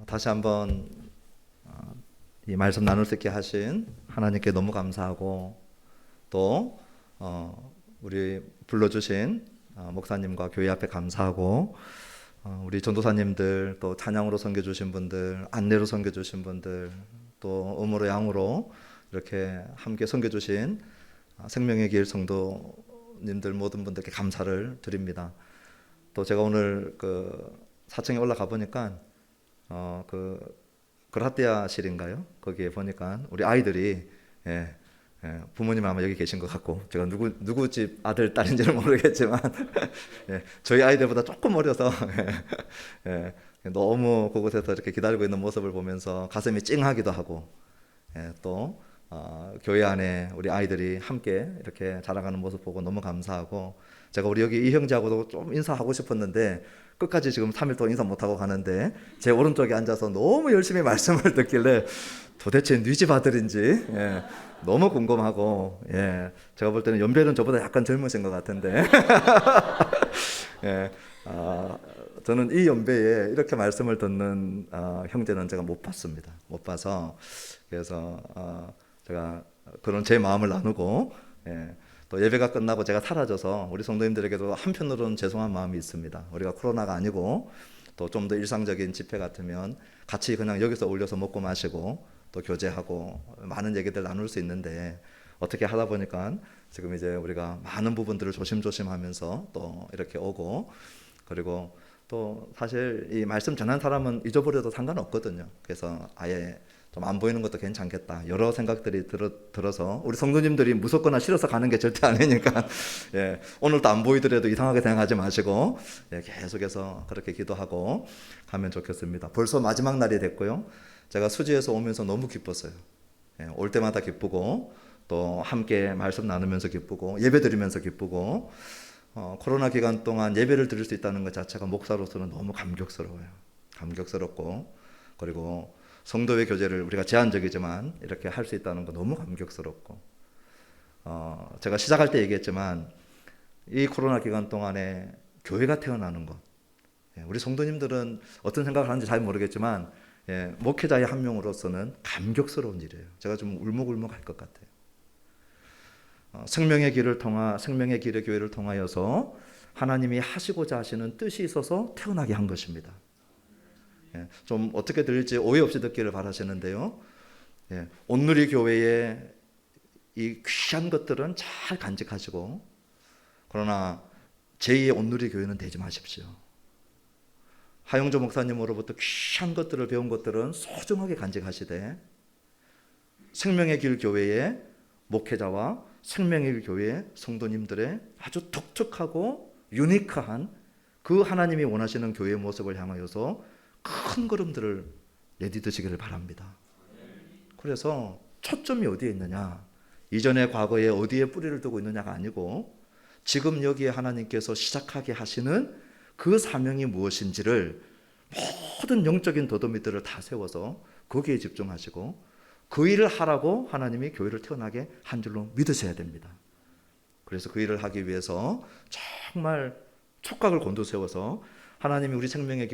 다시 한번 이 말씀 나눌 수 있게 하신 하나님께 너무 감사하고 또 우리 불러주신 목사님과 교회 앞에 감사하고 우리 전도사님들 또 찬양으로 섬겨주신 분들, 안내로 섬겨주신 분들, 또 음으로 양으로 이렇게 함께 섬겨주신 생명의 길 성도님들 모든 분들께 감사를 드립니다. 또 제가 오늘 그 4층에 올라가 보니까 그 그라띠아실인가요? 거기에 보니까 우리 아이들이 부모님 아마 여기 계신 것 같고, 제가 누구 집 아들 딸인지는 모르겠지만 저희 아이들보다 조금 어려서 너무 그곳에서 이렇게 기다리고 있는 모습을 보면서 가슴이 찡하기도 하고, 또 교회 안에 우리 아이들이 함께 이렇게 자라가는 모습 보고 너무 감사하고, 제가 우리 여기 이 형제하고도 좀 인사하고 싶었는데 끝까지 지금 3일 동안 인사 못하고 가는데 제 오른쪽에 앉아서 너무 열심히 말씀을 듣길래 도대체 네 집 아들인지 너무 궁금하고, 제가 볼 때는 연배는 저보다 약간 젊으신 것 같은데 저는 이 연배에 이렇게 말씀을 듣는 형제는 제가 못 봤습니다. 못 봐서 그래서 제가 그런 제 마음을 나누고, 또 예배가 끝나고 제가 사라져서 우리 성도님들에게도 한편으로는 죄송한 마음이 있습니다. 우리가 코로나가 아니고 또 좀 더 일상적인 집회 같으면 같이 그냥 여기서 올려서 먹고 마시고 또 교제하고 많은 얘기들 나눌 수 있는데, 어떻게 하다 보니까 지금 이제 우리가 많은 부분들을 조심조심하면서 또 이렇게 오고, 그리고 또 사실 이 말씀 전한 사람은 잊어버려도 상관없거든요. 그래서 아예 좀 안 보이는 것도 괜찮겠다, 여러 생각들이 들어서 우리 성도님들이 무섭거나 싫어서 가는 게 절대 아니니까 오늘도 안 보이더라도 이상하게 생각하지 마시고 계속해서 그렇게 기도하고 가면 좋겠습니다. 벌써 마지막 날이 됐고요. 제가 수지에서 오면서 너무 기뻤어요. 올 때마다 기쁘고 또 함께 말씀 나누면서 기쁘고 예배 드리면서 기쁘고, 코로나 기간 동안 예배를 드릴 수 있다는 것 자체가 목사로서는 너무 감격스러워요. 감격스럽고, 그리고 성도의 교제를 우리가 제한적이지만 이렇게 할 수 있다는 거 너무 감격스럽고, 제가 시작할 때 얘기했지만 이 코로나 기간 동안에 교회가 태어나는 것, 우리 성도님들은 어떤 생각을 하는지 잘 모르겠지만 목회자의 한 명으로서는 감격스러운 일이에요. 제가 좀 울먹울먹 할 것 같아요. 생명의 길의 교회를 통하여서 하나님이 하시고자 하시는 뜻이 있어서 태어나게 한 것입니다. 좀 어떻게 들릴지 오해 없이 듣기를 바라시는데요. 온누리 교회의 이 귀한 것들은 잘 간직하시고, 그러나 제2의 온누리 교회는 되지 마십시오. 하용조 목사님으로부터 귀한 것들을 배운 것들은 소중하게 간직하시되, 생명의 길 교회의 목회자와 생명의 길 교회의 성도님들의 아주 독특하고 유니크한 그 하나님이 원하시는 교회의 모습을 향하여서 큰 걸음들을 내딛으시기를 바랍니다. 그래서 초점이 어디에 있느냐, 이전의 과거에 어디에 뿌리를 두고 있느냐가 아니고 지금 여기에 하나님께서 시작하게 하시는 그 사명이 무엇인지를 모든 영적인 더더미들을 다 세워서 거기에 집중하시고 그 일을 하라고 하나님이 교회를 태어나게 한 줄로 믿으셔야 됩니다. 그래서 그 일을 하기 위해서 정말 촉각을 곤두세워서 하나님이 우리 생명의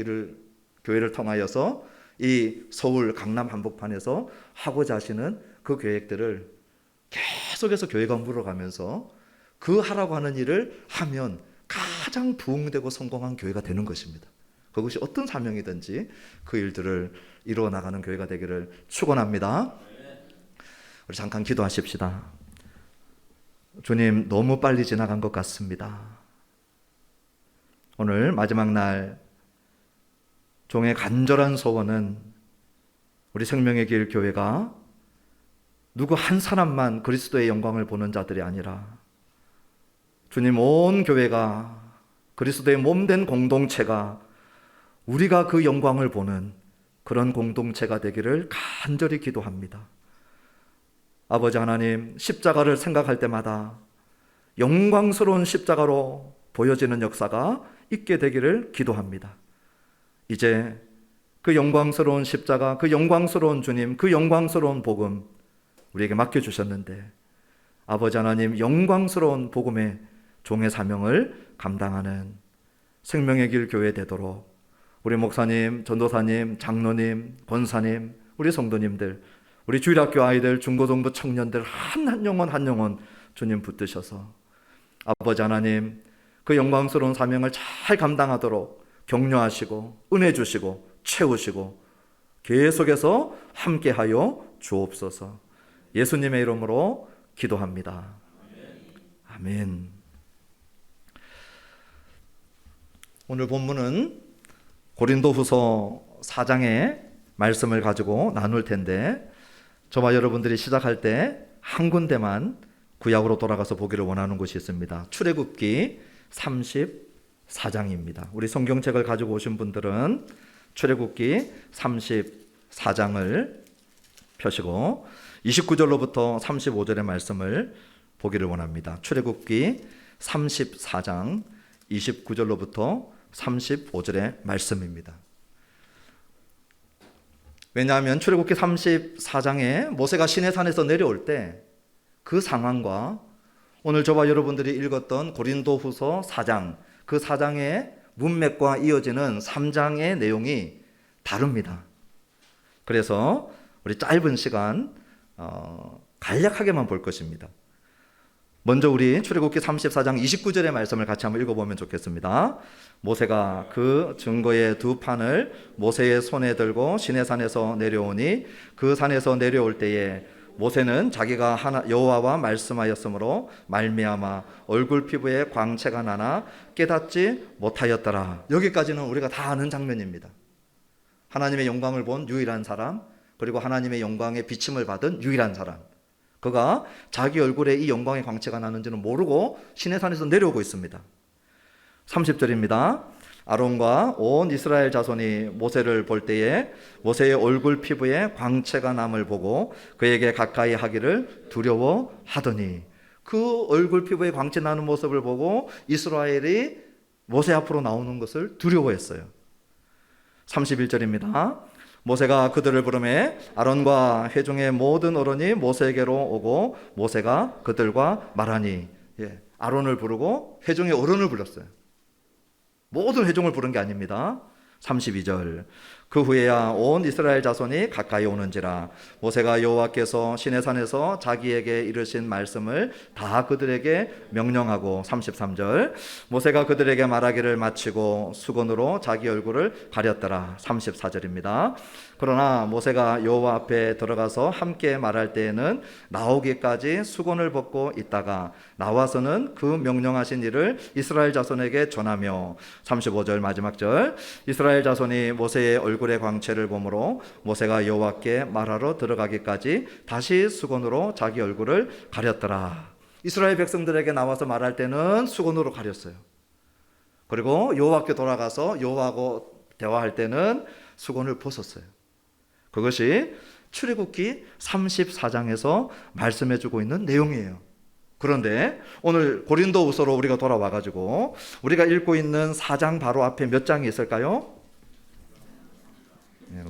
교회를 통하여서 이 서울 강남 한복판에서 하고자 하시는 그 계획들을 계속해서 교회가 물어가면서 그 하라고 하는 일을 하면 가장 부흥되고 성공한 교회가 되는 것입니다. 그것이 어떤 사명이든지 그 일들을 이루어 나가는 교회가 되기를 축원합니다. 우리 잠깐 기도하십시다. 주님, 너무 빨리 지나간 것 같습니다. 오늘 마지막 날 종의 간절한 소원은 우리 생명의 길 교회가 누구 한 사람만 그리스도의 영광을 보는 자들이 아니라 주님, 온 교회가 그리스도의 몸된 공동체가 우리가 그 영광을 보는 그런 공동체가 되기를 간절히 기도합니다. 아버지 하나님, 십자가를 생각할 때마다 영광스러운 십자가로 보여지는 역사가 있게 되기를 기도합니다. 이제 그 영광스러운 십자가, 그 영광스러운 주님, 그 영광스러운 복음 우리에게 맡겨주셨는데, 아버지 하나님, 영광스러운 복음의 종의 사명을 감당하는 생명의 길 교회 되도록 우리 목사님, 전도사님, 장로님, 권사님, 우리 성도님들, 우리 주일학교 아이들, 중고등부 청년들 한 영혼 주님 붙드셔서 아버지 하나님 그 영광스러운 사명을 잘 감당하도록 격려하시고 은혜 주시고 채우시고 계속해서 함께하여 주옵소서. 예수님의 이름으로 기도합니다. 아멘. 오늘 본문은 고린도후서 4장의 말씀을 가지고 나눌 텐데 저와 여러분들이 시작할 때 한 군데만 구약으로 돌아가서 보기를 원하는 곳이 있습니다. 출애굽기 34장입니다. 우리 성경책을 가지고 오신 분들은 출애굽기 34장을 펴시고 29절로부터 35절의 말씀을 보기를 원합니다. 출애굽기 34장 29절로부터 35절의 말씀입니다. 왜냐하면 출애굽기 34장에 모세가 시내산에서 내려올 때 그 상황과 오늘 저와 여러분들이 읽었던 고린도후서 4장, 그 4장의 문맥과 이어지는 3장의 내용이 다릅니다. 그래서 우리 짧은 시간 간략하게만 볼 것입니다. 먼저 우리 출애굽기 34장 29절의 말씀을 같이 한번 읽어보면 좋겠습니다. 모세가 그 증거의 두 판을 모세의 손에 들고 시내산에서 내려오니 그 산에서 내려올 때에 모세는 자기가 여호와와 말씀하였으므로 말미암아 얼굴 피부에 광채가 나나 깨닫지 못하였더라. 여기까지는 우리가 다 아는 장면입니다. 하나님의 영광을 본 유일한 사람, 그리고 하나님의 영광의 비침을 받은 유일한 사람, 그가 자기 얼굴에 이 영광의 광채가 나는지는 모르고 시내산에서 내려오고 있습니다. 30절입니다. 아론과 온 이스라엘 자손이 모세를 볼 때에 모세의 얼굴 피부에 광채가 남을 보고 그에게 가까이 하기를 두려워하더니, 그 얼굴 피부에 광채 나는 모습을 보고 이스라엘이 모세 앞으로 나오는 것을 두려워했어요. 31절입니다. 모세가 그들을 부르매 아론과 회중의 모든 어른이 모세에게로 오고 모세가 그들과 말하니, 아론을 부르고 회중의 어른을 불렀어요. 모든 회중을 부른 게 아닙니다. 32절. 그 후에야 온 이스라엘 자손이 가까이 오는지라 모세가 여호와께서 시내산에서 자기에게 이르신 말씀을 다 그들에게 명령하고, 33절. 모세가 그들에게 말하기를 마치고 수건으로 자기 얼굴을 가렸더라. 34절입니다. 그러나 모세가 여호와 앞에 들어가서 함께 말할 때에는 나오기까지 수건을 벗고 있다가 나와서는 그 명령하신 일을 이스라엘 자손에게 전하며, 35절 마지막 절. 이스라엘 자손이 모세의 얼굴의 광채를 보므로 모세가 여호와께 말하러 들어가기까지 다시 수건으로 자기 얼굴을 가렸더라. 이스라엘 백성들에게 나와서 말할 때는 수건으로 가렸어요. 그리고 여호와께 돌아가서 여호와하고 대화할 때는 수건을 벗었어요. 그것이 출애굽기 34장에서 말씀해주고 있는 내용이에요. 그런데 오늘 고린도후서로 우리가 돌아와가지고 우리가 읽고 있는 4장 바로 앞에 몇 장이 있을까요?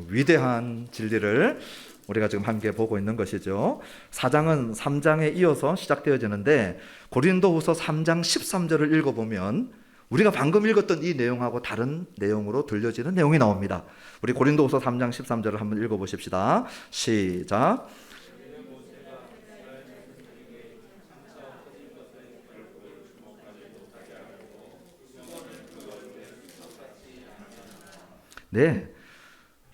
위대한 진리를 우리가 지금 함께 보고 있는 것이죠. 4장은 3장에 이어서 시작되어지는데 고린도후서 3장 13절을 읽어보면 우리가 방금 읽었던 이 내용하고 다른 내용으로 들려지는 내용이 나옵니다. 우리 고린도후서 3장 13절을 한번 읽어보십시다. 시작. 네,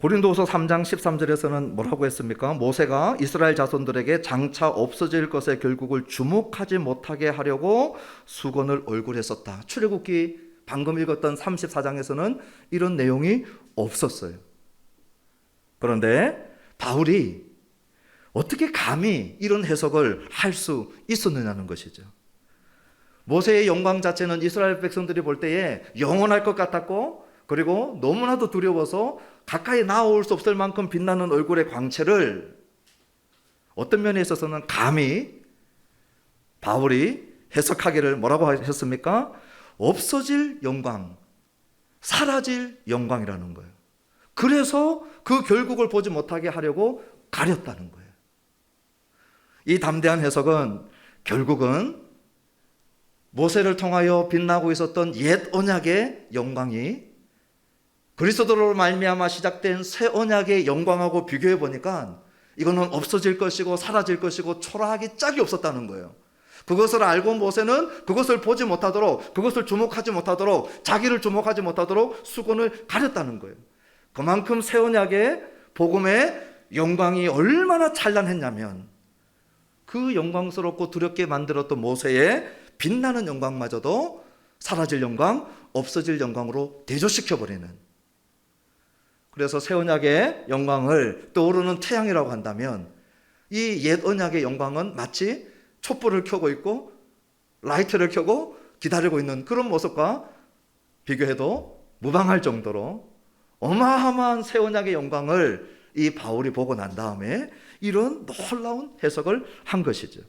고린도후서 3장 13절에서는 뭐라고 했습니까? 모세가 이스라엘 자손들에게 장차 없어질 것에 결국을 주목하지 못하게 하려고 수건을 얼굴에 썼다. 출애굽기 방금 읽었던 34장에서는 이런 내용이 없었어요. 그런데 바울이 어떻게 감히 이런 해석을 할 수 있었느냐는 것이죠. 모세의 영광 자체는 이스라엘 백성들이 볼 때에 영원할 것 같았고, 그리고 너무나도 두려워서 가까이 나올 수 없을 만큼 빛나는 얼굴의 광채를 어떤 면에 있어서는 감히 바울이 해석하기를 뭐라고 했습니까? 없어질 영광, 사라질 영광이라는 거예요. 그래서 그 결국을 보지 못하게 하려고 가렸다는 거예요. 이 담대한 해석은 결국은 모세를 통하여 빛나고 있었던 옛 언약의 영광이 그리스도로 말미암아 시작된 새 언약의 영광하고 비교해 보니까 이거는 없어질 것이고 사라질 것이고 초라하기 짝이 없었다는 거예요. 그것을 알고 모세는 그것을 보지 못하도록, 그것을 주목하지 못하도록, 자기를 주목하지 못하도록 수건을 가렸다는 거예요. 그만큼 새 언약의 복음의 영광이 얼마나 찬란했냐면 그 영광스럽고 두렵게 만들었던 모세의 빛나는 영광마저도 사라질 영광, 없어질 영광으로 대조시켜버리는, 그래서 새 언약의 영광을 떠오르는 태양이라고 한다면 이 옛 언약의 영광은 마치 촛불을 켜고 있고 라이트를 켜고 기다리고 있는 그런 모습과 비교해도 무방할 정도로 어마어마한 새 언약의 영광을 이 바울이 보고 난 다음에 이런 놀라운 해석을 한 것이죠.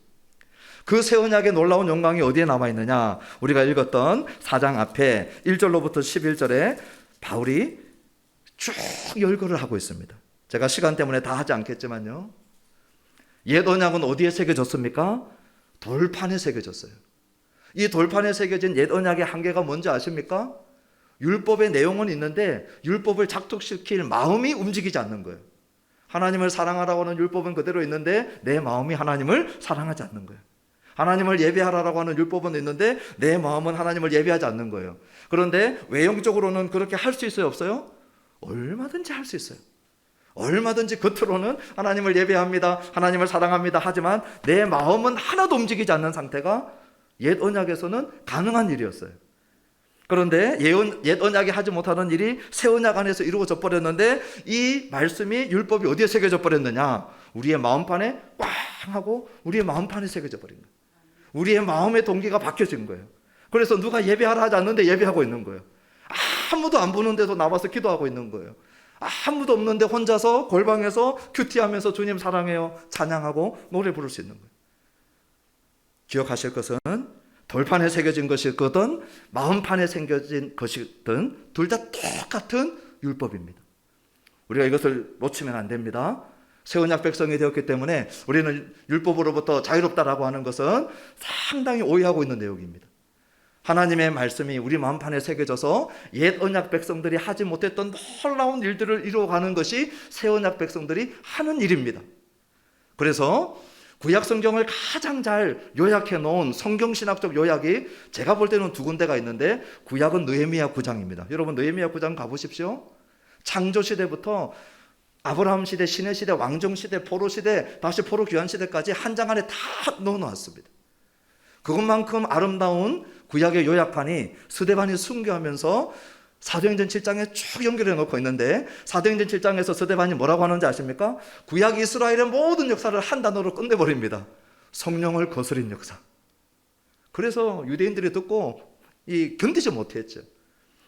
그 새 언약의 놀라운 영광이 어디에 남아 있느냐? 우리가 읽었던 4장 앞에 1절로부터 11절에 바울이 쭉 열거를 하고 있습니다. 제가 시간 때문에 다 하지 않겠지만요, 옛 언약은 어디에 새겨졌습니까? 돌판에 새겨졌어요. 이 돌판에 새겨진 옛 언약의 한계가 뭔지 아십니까? 율법의 내용은 있는데 율법을 작동시킬 마음이 움직이지 않는 거예요. 하나님을 사랑하라고 하는 율법은 그대로 있는데 내 마음이 하나님을 사랑하지 않는 거예요. 하나님을 예배하라고 하는 율법은 있는데 내 마음은 하나님을 예배하지 않는 거예요. 그런데 외형적으로는 그렇게 할 수 있어요, 없어요? 얼마든지 할 수 있어요. 얼마든지 겉으로는 하나님을 예배합니다, 하나님을 사랑합니다 하지만 내 마음은 하나도 움직이지 않는 상태가 옛 언약에서는 가능한 일이었어요. 그런데 옛 언약이 하지 못하는 일이 새 언약 안에서 이루어져 버렸는데 이 말씀이, 율법이 어디에 새겨져 버렸느냐? 우리의 마음판에 꽝 하고 우리의 마음판에 새겨져 버린 거예요. 우리의 마음의 동기가 바뀌어진 거예요. 그래서 누가 예배하라 하지 않는데 예배하고 있는 거예요. 아무도 안 보는데도 나와서 기도하고 있는 거예요. 아무도 없는데 혼자서 골방에서 큐티하면서 주님 사랑해요 찬양하고 노래 부를 수 있는 거예요. 기억하실 것은 돌판에 새겨진 것이거든 마음판에 새겨진 것이든 둘 다 똑같은 율법입니다. 우리가 이것을 놓치면 안 됩니다. 새 언약 백성이 되었기 때문에 우리는 율법으로부터 자유롭다라고 하는 것은 상당히 오해하고 있는 내용입니다. 하나님의 말씀이 우리 마음판에 새겨져서 옛 언약 백성들이 하지 못했던 놀라운 일들을 이루어가는 것이 새 언약 백성들이 하는 일입니다. 그래서 구약 성경을 가장 잘 요약해 놓은 성경신학적 요약이 제가 볼 때는 두 군데가 있는데, 구약은 느헤미야 9장입니다. 여러분 느헤미야 9장 가보십시오. 창조 시대부터 아브라함 시대, 신의 시대, 왕정 시대, 포로 시대, 다시 포로 귀환 시대까지 한 장 안에 다 넣어놨습니다. 그것만큼 아름다운 구약의 요약판이 스데반이 순교하면서 사도행전 7장에 쭉 연결해 놓고 있는데, 사도행전 7장에서 스데반이 뭐라고 하는지 아십니까? 구약 이스라엘의 모든 역사를 한 단어로 끝내버립니다. 성령을 거스린 역사. 그래서 유대인들이 듣고 견디지 못했죠.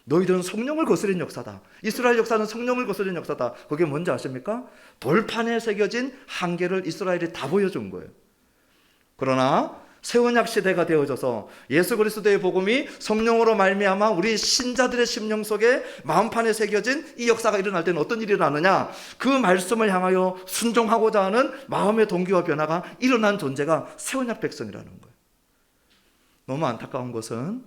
너희들은 성령을 거스린 역사다. 이스라엘 역사는 성령을 거스린 역사다. 그게 뭔지 아십니까? 돌판에 새겨진 한계를 이스라엘이 다 보여준 거예요. 그러나 새 언약 시대가 되어져서 예수 그리스도의 복음이 성령으로 말미암아 우리 신자들의 심령 속에 마음판에 새겨진 이 역사가 일어날 때는 어떤 일이 일어나느냐? 그 말씀을 향하여 순종하고자 하는 마음의 동기와 변화가 일어난 존재가 새 언약 백성이라는 거예요. 너무 안타까운 것은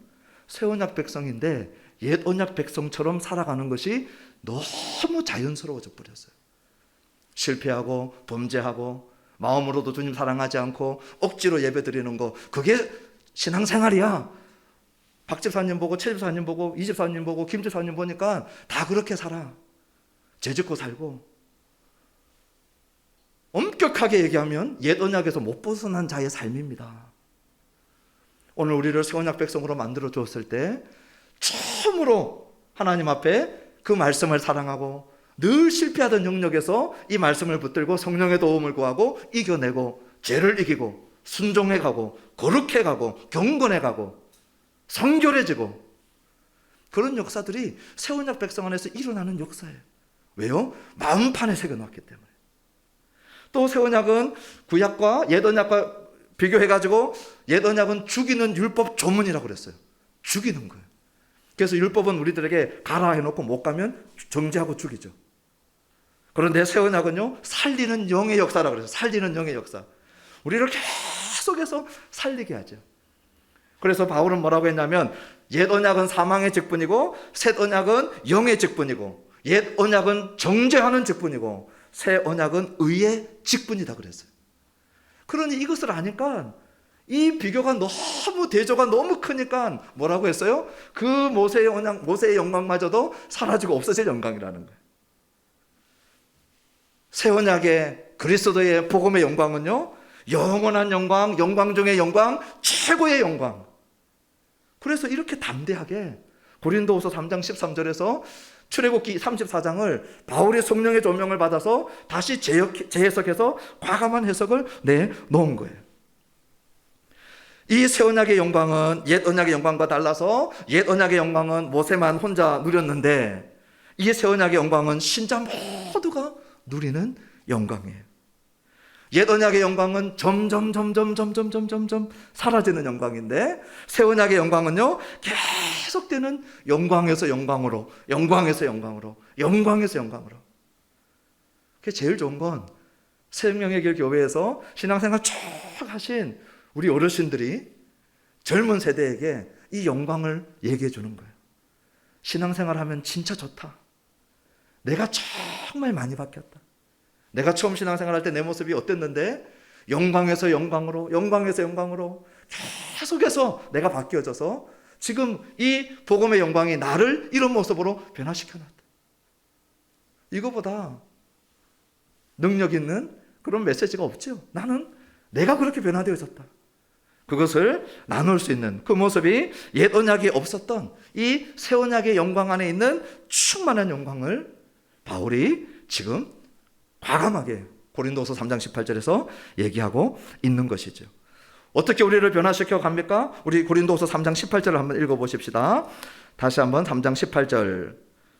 새 언약 백성인데 옛 언약 백성처럼 살아가는 것이 너무 자연스러워져 버렸어요. 실패하고 범죄하고 마음으로도 주님 사랑하지 않고 억지로 예배드리는 거, 그게 신앙생활이야. 박 집사님 보고 최 집사님 보고 이 집사님 보고 김 집사님 보니까 다 그렇게 살아. 죄 짓고 살고. 엄격하게 얘기하면 옛 언약에서 못 벗어난 자의 삶입니다. 오늘 우리를 새 언약 백성으로 만들어 주었을 때 처음으로 하나님 앞에 그 말씀을 사랑하고 늘 실패하던 영역에서 이 말씀을 붙들고 성령의 도움을 구하고 이겨내고 죄를 이기고 순종해가고 거룩해가고 경건해가고 성결해지고, 그런 역사들이 새 언약 백성 안에서 일어나는 역사예요. 왜요? 마음판에 새겨놨기 때문에. 또 새 언약은 구약과 옛 언약과 비교해가지고 옛 언약은 죽이는 율법 조문이라고 그랬어요. 죽이는 거예요. 그래서 율법은 우리들에게 가라 해놓고 못 가면 정죄하고 죽이죠. 그런데 새 언약은요, 살리는 영의 역사라고 그래서 살리는 영의 역사. 우리를 계속해서 살리게 하죠. 그래서 바울은 뭐라고 했냐면 옛 언약은 사망의 직분이고 새 언약은 영의 직분이고, 옛 언약은 정죄하는 직분이고 새 언약은 의의 직분이다 그랬어요. 그러니 이것을 아니까 이 비교가 너무 대조가 너무 크니까 뭐라고 했어요? 그 모세의 언약, 모세의 영광마저도 사라지고 없어질 영광이라는 거예요. 새 언약의 그리스도의 복음의 영광은요, 영원한 영광, 영광 중의 영광, 최고의 영광. 그래서 이렇게 담대하게 고린도후서 3장 13절에서 출애굽기 34장을 바울이 성령의 조명을 받아서 다시 재해석해서 과감한 해석을 내놓은 거예요. 이 새 언약의 영광은 옛 언약의 영광과 달라서 옛 언약의 영광은 모세만 혼자 누렸는데 이 새 언약의 영광은 신자 모두가 누리는 영광이에요. 옛 언약의 영광은 점점 사라지는 영광인데 새 언약의 영광은요, 계속되는 영광에서 영광으로, 영광에서 영광으로, 영광에서 영광으로. 그게 제일 좋은 건 생명의 길 교회에서 신앙생활 쭉 하신 우리 어르신들이 젊은 세대에게 이 영광을 얘기해 주는 거예요. 신앙생활 하면 진짜 좋다. 내가 정말 많이 바뀌었다. 내가 처음 신앙생활 할 때 내 모습이 어땠는데 영광에서 영광으로, 영광에서 영광으로 계속해서 내가 바뀌어져서 지금 이 복음의 영광이 나를 이런 모습으로 변화시켜놨다. 이거보다 능력 있는 그런 메시지가 없죠. 나는 내가 그렇게 변화되어졌다. 그것을 나눌 수 있는 그 모습이 옛 언약에 없었던 이 새 언약의 영광 안에 있는 충만한 영광을 바울이 지금 과감하게 고린도서 3장 18절에서 얘기하고 있는 것이죠. 어떻게 우리를 변화시켜 갑니까? 우리 고린도서 3장 18절을 한번 읽어보십시다. 다시 한번 3장 18절,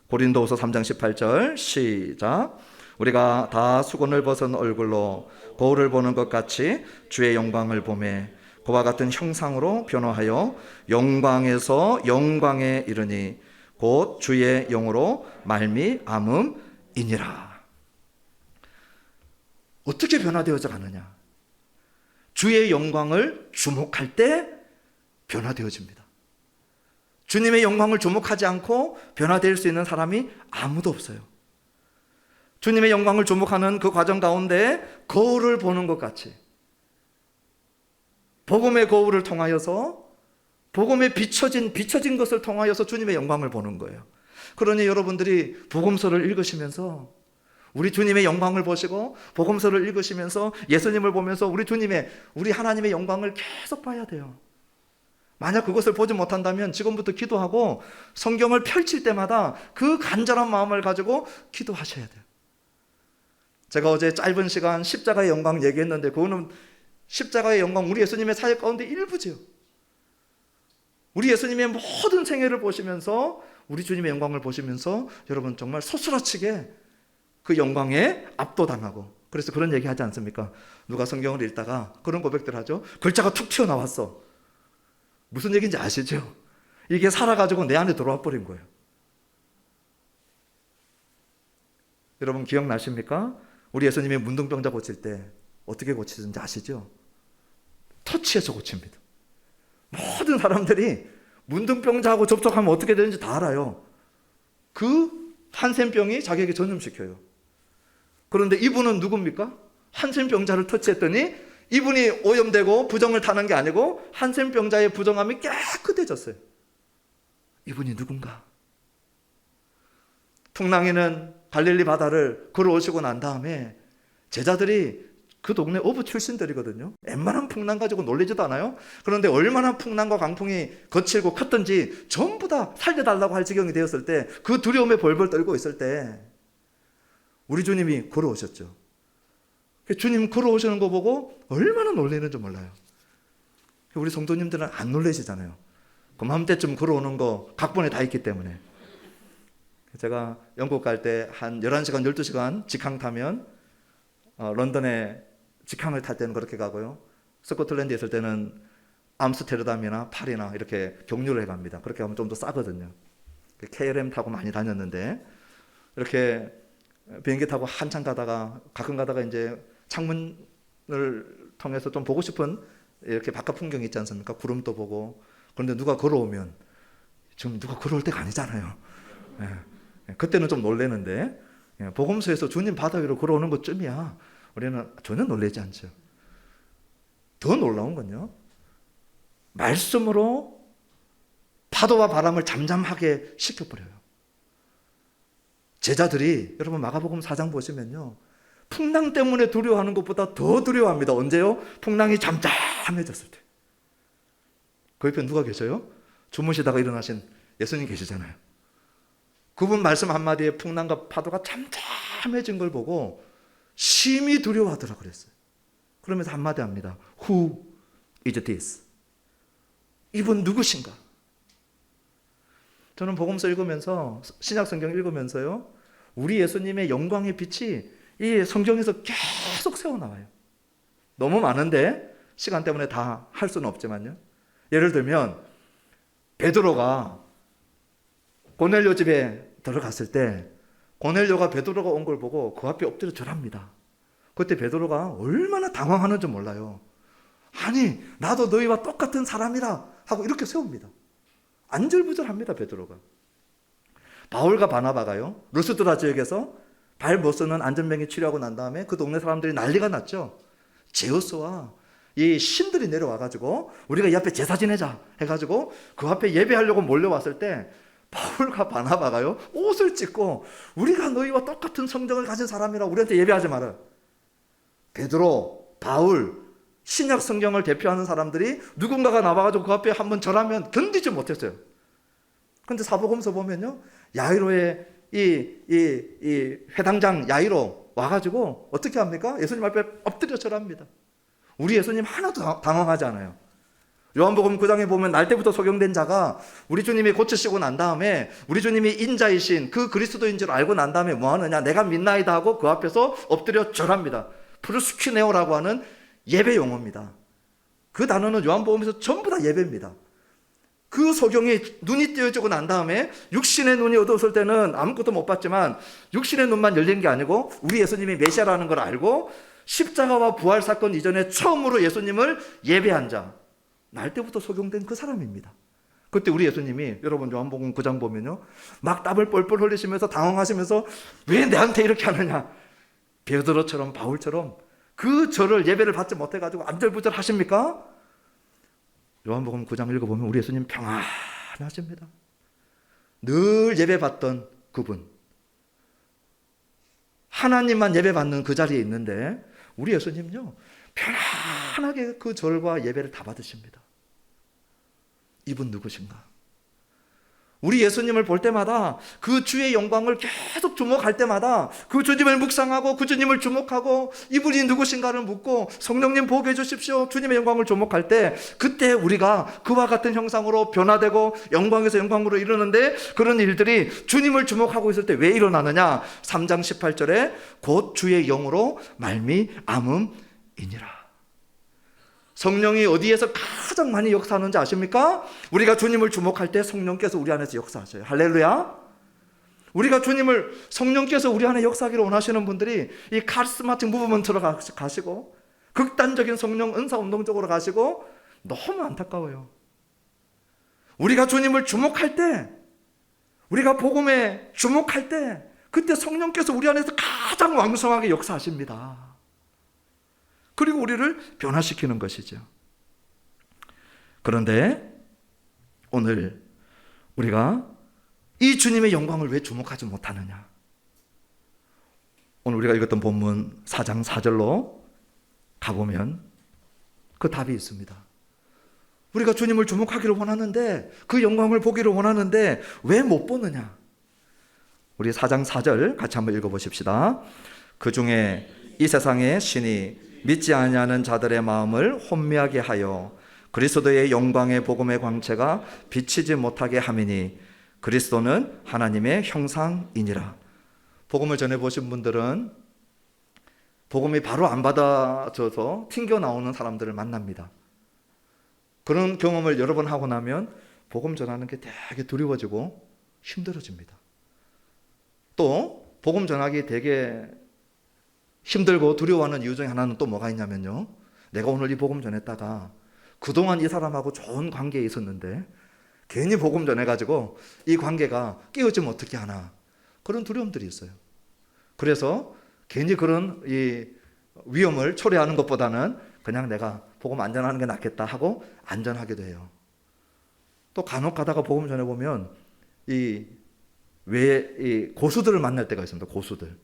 고린도서 3장 18절 시작. 우리가 다 수건을 벗은 얼굴로 거울을 보는 것 같이 주의 영광을 보매 그와 같은 형상으로 변화하여 영광에서 영광에 이르니 곧 주의 영으로 말미암음이니라. 어떻게 변화되어져 가느냐? 주의 영광을 주목할 때 변화되어집니다. 주님의 영광을 주목하지 않고 변화될 수 있는 사람이 아무도 없어요. 주님의 영광을 주목하는 그 과정 가운데 거울을 보는 것 같이 복음의 거울을 통하여서 복음에 비춰진 것을 통하여서 주님의 영광을 보는 거예요. 그러니 여러분들이 복음서를 읽으시면서 우리 주님의 영광을 보시고 복음서를 읽으시면서 예수님을 보면서 우리 하나님의 영광을 계속 봐야 돼요. 만약 그것을 보지 못한다면 지금부터 기도하고 성경을 펼칠 때마다 그 간절한 마음을 가지고 기도하셔야 돼요. 제가 어제 짧은 시간 십자가의 영광 얘기했는데 그거는 십자가의 영광, 우리 예수님의 사역 가운데 일부죠. 우리 예수님의 모든 생애를 보시면서 우리 주님의 영광을 보시면서 여러분 정말 소스라치게 그 영광에 압도당하고, 그래서 그런 얘기 하지 않습니까? 누가 성경을 읽다가 그런 고백들 하죠. 글자가 툭 튀어나왔어. 무슨 얘기인지 아시죠? 이게 살아가지고 내 안에 들어와 버린 거예요. 여러분 기억나십니까? 우리 예수님이 문둥병자 고칠 때 어떻게 고치는지 아시죠? 터치해서 고칩니다. 모든 사람들이 문둥병자하고 접촉하면 어떻게 되는지 다 알아요. 그 한센병이 자기에게 전염시켜요. 그런데 이분은 누굽니까? 한센병자를 터치했더니 이분이 오염되고 부정을 타는 게 아니고 한센병자의 부정함이 깨끗해졌어요. 이분이 누군가? 풍랑이는 갈릴리 바다를 걸어오시고 난 다음에 제자들이 그 동네 어부 출신들이거든요. 웬만한 풍랑 가지고 놀리지도 않아요. 그런데 얼마나 풍랑과 강풍이 거칠고 컸던지 전부 다 살려달라고 할 지경이 되었을 때, 그 두려움에 벌벌 떨고 있을 때 우리 주님이 걸어오셨죠. 주님 걸어오시는 거 보고 얼마나 놀리는지 몰라요. 우리 성도님들은 안 놀라시잖아요. 그맘때쯤 걸어오는 거 각본에 다 있기 때문에. 제가 영국 갈 때 한 11시간, 12시간 직항 타면 런던에 직항을 탈 때는 그렇게 가고요. 스코틀랜드에 있을 때는 암스테르담이나 파리나 이렇게 경유를 해갑니다. 그렇게 하면 좀 더 싸거든요. KLM 타고 많이 다녔는데 이렇게 비행기 타고 한참 가다가 가끔 가다가 이제 창문을 통해서 좀 보고 싶은 이렇게 바깥 풍경이 있지 않습니까? 구름도 보고. 그런데 누가 걸어오면 지금 누가 걸어올 때가 아니잖아요. 네. 그때는 좀 놀래는데 복음서에서 주님 바다 위로 걸어오는 것쯤이야 우리는 전혀 놀라지 않죠. 더 놀라운 건요, 말씀으로 파도와 바람을 잠잠하게 시켜버려요. 제자들이 여러분 마가복음 4장 보시면요, 풍랑 때문에 두려워하는 것보다 더 두려워합니다. 언제요? 풍랑이 잠잠해졌을 때. 그 옆에 누가 계셔요? 주무시다가 일어나신 예수님 계시잖아요. 그분 말씀 한마디에 풍랑과 파도가 잠잠해진 걸 보고 심히 두려워하더라 그랬어요. 그러면서 한마디 합니다. Who is this? 이분 누구신가? 저는 복음서 읽으면서, 신약 성경 읽으면서요, 우리 예수님의 영광의 빛이 이 성경에서 계속 새어나와요. 너무 많은데 시간 때문에 다 할 수는 없지만요. 예를 들면 베드로가 고넬료 집에 들어갔을 때 고넬료가 베드로가 온 걸 보고 그 앞에 엎드려 절합니다. 그때 베드로가 얼마나 당황하는지 몰라요. 아니 나도 너희와 똑같은 사람이라 하고 이렇게 세웁니다. 안절부절합니다. 베드로가. 바울과 바나바가요, 루스드라 지역에서 발 못 쓰는 안전병이 치료하고 난 다음에 그 동네 사람들이 난리가 났죠. 제우스와 이 신들이 내려와가지고 우리가 이 앞에 제사 지내자 해가지고 그 앞에 예배하려고 몰려왔을 때 바울과 바나바가요, 옷을 찢고 우리가 너희와 똑같은 성정을 가진 사람이라 우리한테 예배하지 마라. 베드로, 바울, 신약 성경을 대표하는 사람들이 누군가가 나와가지고 그 앞에 한번 절하면 견디지 못했어요. 그런데 사복음서 보면요, 야이로의 이 회당장 야이로 와가지고 어떻게 합니까? 예수님 앞에 엎드려 절합니다. 우리 예수님 하나도 당황하지 않아요. 요한복음 9장에 보면 날 때부터 소경된 자가 우리 주님이 고치시고 난 다음에 우리 주님이 인자이신 그 그리스도인 줄 알고 난 다음에 뭐 하느냐, 내가 믿나이다 하고 그 앞에서 엎드려 절합니다. 프루스퀴네오라고 하는 예배 용어입니다. 그 단어는 요한복음에서 전부 다 예배입니다. 그 소경이 눈이 띄어지고 난 다음에 육신의 눈이 어두웠을 때는 아무것도 못 봤지만 육신의 눈만 열린 게 아니고 우리 예수님이 메시아라는 걸 알고 십자가와 부활 사건 이전에 처음으로 예수님을 예배한 자, 날 때부터 소경된 그 사람입니다. 그때 우리 예수님이, 여러분 요한복음 9장 보면요, 막 땀을 뻘뻘 흘리시면서 당황하시면서 왜 내한테 이렇게 하느냐, 베드로처럼 바울처럼 그 절을 예배를 받지 못해가지고 안절부절 하십니까? 요한복음 9장 읽어보면 우리 예수님 평안하십니다. 늘 예배받던 그분, 하나님만 예배받는 그 자리에 있는데 우리 예수님요, 편안하게 그 절과 예배를 다 받으십니다. 이분 누구신가? 우리 예수님을 볼 때마다 그 주의 영광을 계속 주목할 때마다 그 주님을 묵상하고 그 주님을 주목하고 이분이 누구신가를 묻고 성령님 보게 해주십시오, 주님의 영광을 주목할 때, 그때 우리가 그와 같은 형상으로 변화되고 영광에서 영광으로 이르는데, 그런 일들이 주님을 주목하고 있을 때 왜 일어나느냐? 3장 18절에 곧 주의 영으로 말미암음이니라. 성령이 어디에서 가장 많이 역사하는지 아십니까? 우리가 주님을 주목할 때 성령께서 우리 안에서 역사하셔요. 할렐루야. 우리가 주님을, 성령께서 우리 안에 역사하기를 원하시는 분들이 이 카리스마틱 무브먼트로 가시고 극단적인 성령 은사 운동 쪽으로 가시고 너무 안타까워요. 우리가 주님을 주목할 때, 우리가 복음에 주목할 때, 그때 성령께서 우리 안에서 가장 왕성하게 역사하십니다. 그리고 우리를 변화시키는 것이죠. 그런데 오늘 우리가 이 주님의 영광을 왜 주목하지 못하느냐? 오늘 우리가 읽었던 본문 4장 4절로 가보면 그 답이 있습니다. 우리가 주님을 주목하기를 원하는데, 그 영광을 보기를 원하는데 왜 못 보느냐? 우리 4장 4절 같이 한번 읽어보십시다. 그 중에 이 세상의 신이 믿지 아니하는 자들의 마음을 혼미하게 하여 그리스도의 영광의 복음의 광채가 비치지 못하게 함이니 그리스도는 하나님의 형상이니라. 복음을 전해보신 분들은 복음이 바로 안 받아져서 튕겨 나오는 사람들을 만납니다. 그런 경험을 여러 번 하고 나면 복음 전하는 게 되게 두려워지고 힘들어집니다. 또 복음 전하기 되게 힘들고 두려워하는 이유 중에 하나는 또 뭐가 있냐면요, 내가 오늘 이 복음 전했다가 그동안 이 사람하고 좋은 관계에 있었는데 괜히 복음 전해가지고 이 관계가 깨어지면 어떻게 하나, 그런 두려움들이 있어요. 그래서 괜히 그런 이 위험을 초래하는 것보다는 그냥 내가 복음 안전하는 게 낫겠다 하고 안전하기도 해요. 또 간혹 가다가 복음 전해보면 이 고수들을 만날 때가 있습니다. 고수들.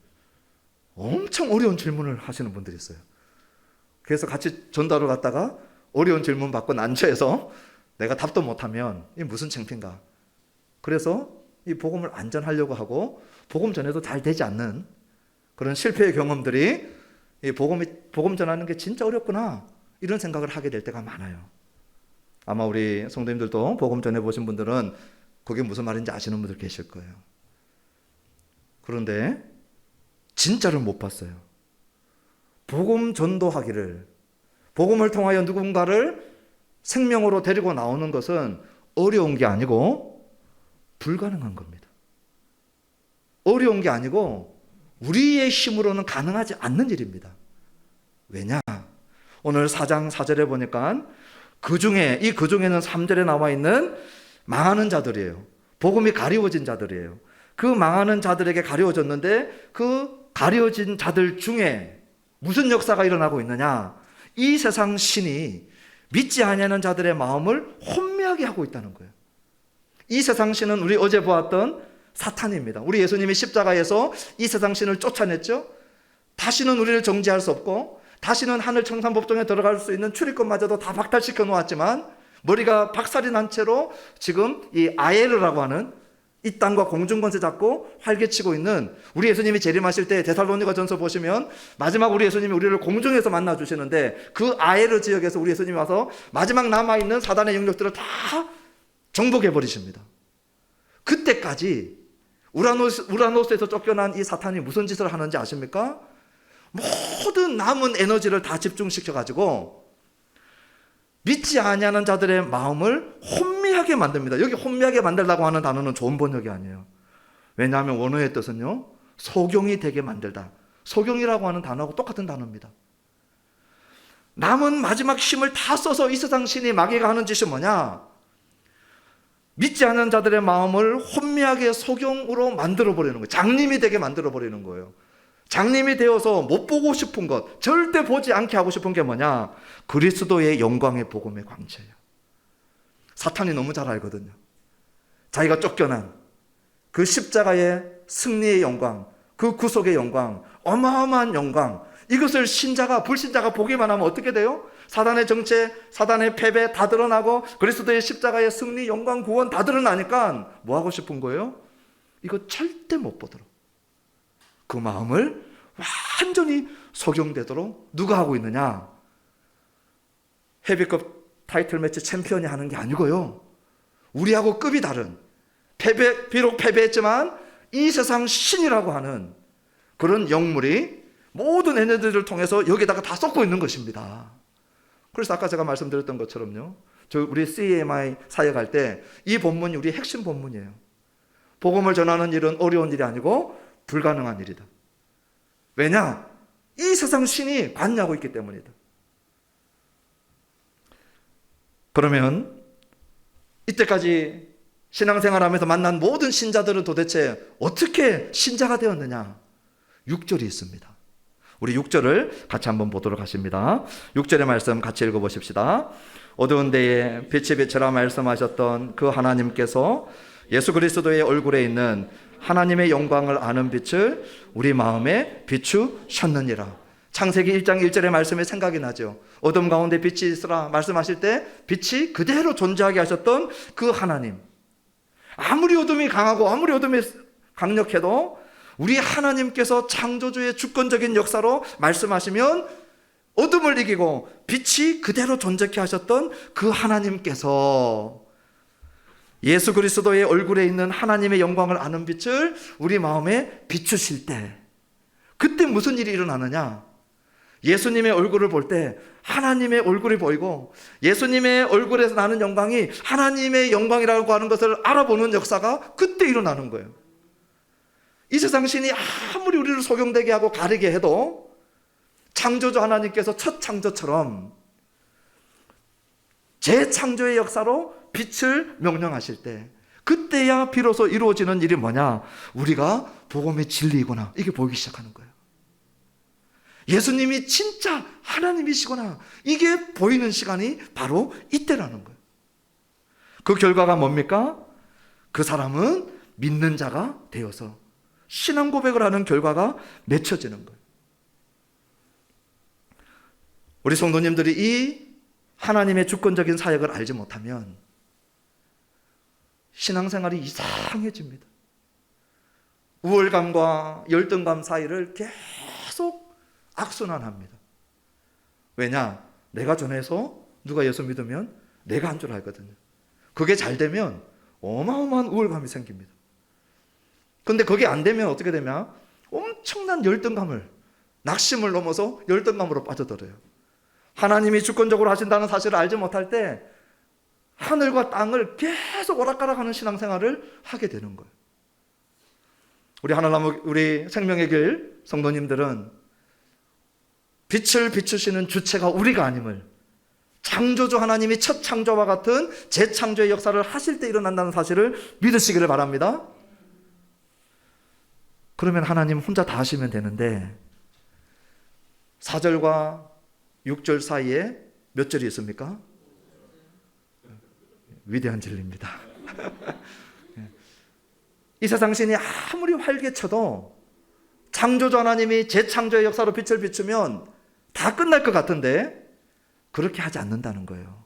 엄청 어려운 질문을 하시는 분들이 있어요. 그래서 같이 전달을 갔다가 어려운 질문 받고 난처해서 내가 답도 못하면 이게 무슨 창피인가. 그래서 이 복음을 안전하려고 하고 복음 전해도 잘 되지 않는 그런 실패의 경험들이 이 복음 전하는 게 진짜 어렵구나 이런 생각을 하게 될 때가 많아요. 아마 우리 성도님들도 복음 전해보신 분들은 그게 무슨 말인지 아시는 분들 계실 거예요. 그런데 진짜를 못 봤어요. 복음 전도하기를, 복음을 통하여 누군가를 생명으로 데리고 나오는 것은 어려운 게 아니고 불가능한 겁니다. 어려운 게 아니고 우리의 힘으로는 가능하지 않는 일입니다. 왜냐? 오늘 4장 4절에 보니까 그 중에는 3절에 나와 있는 망하는 자들이에요. 복음이 가리워진 자들이에요. 그 망하는 자들에게 가리워졌는데 그 가리워진 자들 중에 무슨 역사가 일어나고 있느냐? 이 세상 신이 믿지 아니하는 자들의 마음을 혼미하게 하고 있다는 거예요. 이 세상 신은 우리 어제 보았던 사탄입니다. 우리 예수님이 십자가에서 이 세상 신을 쫓아냈죠. 다시는 우리를 정죄할 수 없고 다시는 하늘 청산법정에 들어갈 수 있는 출입금마저도 다 박탈시켜 놓았지만 머리가 박살이 난 채로 지금 이 아에르라고 하는 이 땅과 공중권세 잡고 활개치고 있는 우리 예수님이 재림하실 때 데살로니가전서 보시면 마지막 우리 예수님이 우리를 공중에서 만나 주시는데 그 아에르 지역에서 우리 예수님이 와서 마지막 남아있는 사단의 영역들을 다 정복해 버리십니다. 그때까지 우라노스에서 쫓겨난 이 사탄이 무슨 짓을 하는지 아십니까? 모든 남은 에너지를 다 집중시켜가지고 믿지 아니하는 자들의 마음을 혼미하게 만듭니다. 여기 혼미하게 만들라고 하는 단어는 좋은 번역이 아니에요. 왜냐하면 원어의 뜻은요, 소경이 되게 만들다. 소경이라고 하는 단어하고 똑같은 단어입니다. 남은 마지막 힘을 다 써서 이 세상 신이 마귀가 하는 짓이 뭐냐? 믿지 않는 자들의 마음을 혼미하게 소경으로 만들어버리는 거예요. 장님이 되게 만들어버리는 거예요. 장님이 되어서 못 보고 싶은 것, 절대 보지 않게 하고 싶은 게 뭐냐? 그리스도의 영광의 복음의 광채예요. 사탄이 너무 잘 알거든요. 자기가 쫓겨난 그 십자가의 승리의 영광, 그 구속의 영광, 어마어마한 영광, 이것을 신자가, 불신자가 보기만 하면 어떻게 돼요? 사단의 정체, 사단의 패배 다 드러나고 그리스도의 십자가의 승리, 영광, 구원 다 드러나니까 뭐 하고 싶은 거예요? 이거 절대 못 보도록. 그 마음을 완전히 속용되도록 누가 하고 있느냐? 헤비급 타이틀 매치 챔피언이 하는 게 아니고요. 우리하고 급이 다른, 비록 패배했지만 이 세상 신이라고 하는 그런 영물이 모든 에너지를 통해서 여기다가 다 쏟고 있는 것입니다. 그래서 아까 제가 말씀드렸던 것처럼요, 우리 CMI 사역할 때 이 본문이 우리 핵심 본문이에요. 복음을 전하는 일은 어려운 일이 아니고 불가능한 일이다. 왜냐? 이 세상 신이 관여하고 있기 때문이다. 그러면 이때까지 신앙생활하면서 만난 모든 신자들은 도대체 어떻게 신자가 되었느냐? 6절이 있습니다. 우리 6절을 같이 한번 보도록 하십니다. 6절의 말씀 같이 읽어보십시다. 어두운 데에 빛이 비치라 말씀하셨던 그 하나님께서 예수 그리스도의 얼굴에 있는 하나님의 영광을 아는 빛을 우리 마음에 비추셨느니라. 창세기 1장 1절의 말씀이 생각이 나죠. 어둠 가운데 빛이 있으라 말씀하실 때 빛이 그대로 존재하게 하셨던 그 하나님. 아무리 어둠이 강하고 아무리 어둠이 강력해도 우리 하나님께서 창조주의 주권적인 역사로 말씀하시면 어둠을 이기고 빛이 그대로 존재케 하셨던 그 하나님께서 예수 그리스도의 얼굴에 있는 하나님의 영광을 아는 빛을 우리 마음에 비추실 때, 그때 무슨 일이 일어나느냐? 예수님의 얼굴을 볼 때 하나님의 얼굴이 보이고 예수님의 얼굴에서 나는 영광이 하나님의 영광이라고 하는 것을 알아보는 역사가 그때 일어나는 거예요. 이 세상 신이 아무리 우리를 소경되게 하고 가리게 해도 창조주 하나님께서 첫 창조처럼 재창조의 역사로 빛을 명령하실 때, 그때야 비로소 이루어지는 일이 뭐냐? 우리가 복음의 진리이구나, 이게 보이기 시작하는 거예요. 예수님이 진짜 하나님이시구나, 이게 보이는 시간이 바로 이때라는 거예요. 그 결과가 뭡니까? 그 사람은 믿는 자가 되어서 신앙 고백을 하는 결과가 맺혀지는 거예요. 우리 성도님들이 이 하나님의 주권적인 사역을 알지 못하면 신앙생활이 이상해집니다. 우월감과 열등감 사이를 계속 악순환합니다. 왜냐? 내가 전해서 누가 예수 믿으면 내가 한 줄 알거든요. 그게 잘 되면 어마어마한 우월감이 생깁니다. 근데 그게 안 되면 어떻게 되냐? 엄청난 열등감을, 낙심을 넘어서 열등감으로 빠져들어요. 하나님이 주권적으로 하신다는 사실을 알지 못할 때 하늘과 땅을 계속 오락가락하는 신앙생활을 하게 되는 거예요. 우리 하늘나무, 우리 생명의 길 성도님들은 빛을 비추시는 주체가 우리가 아님을, 창조주 하나님이 첫 창조와 같은 재창조의 역사를 하실 때 일어난다는 사실을 믿으시기를 바랍니다. 그러면 하나님 혼자 다 하시면 되는데 4절과 6절 사이에 몇 절이 있습니까? 위대한 진리입니다. 이 세상 신이 아무리 활개쳐도 창조주 하나님이 재창조의 역사로 빛을 비추면 다 끝날 것 같은데 그렇게 하지 않는다는 거예요.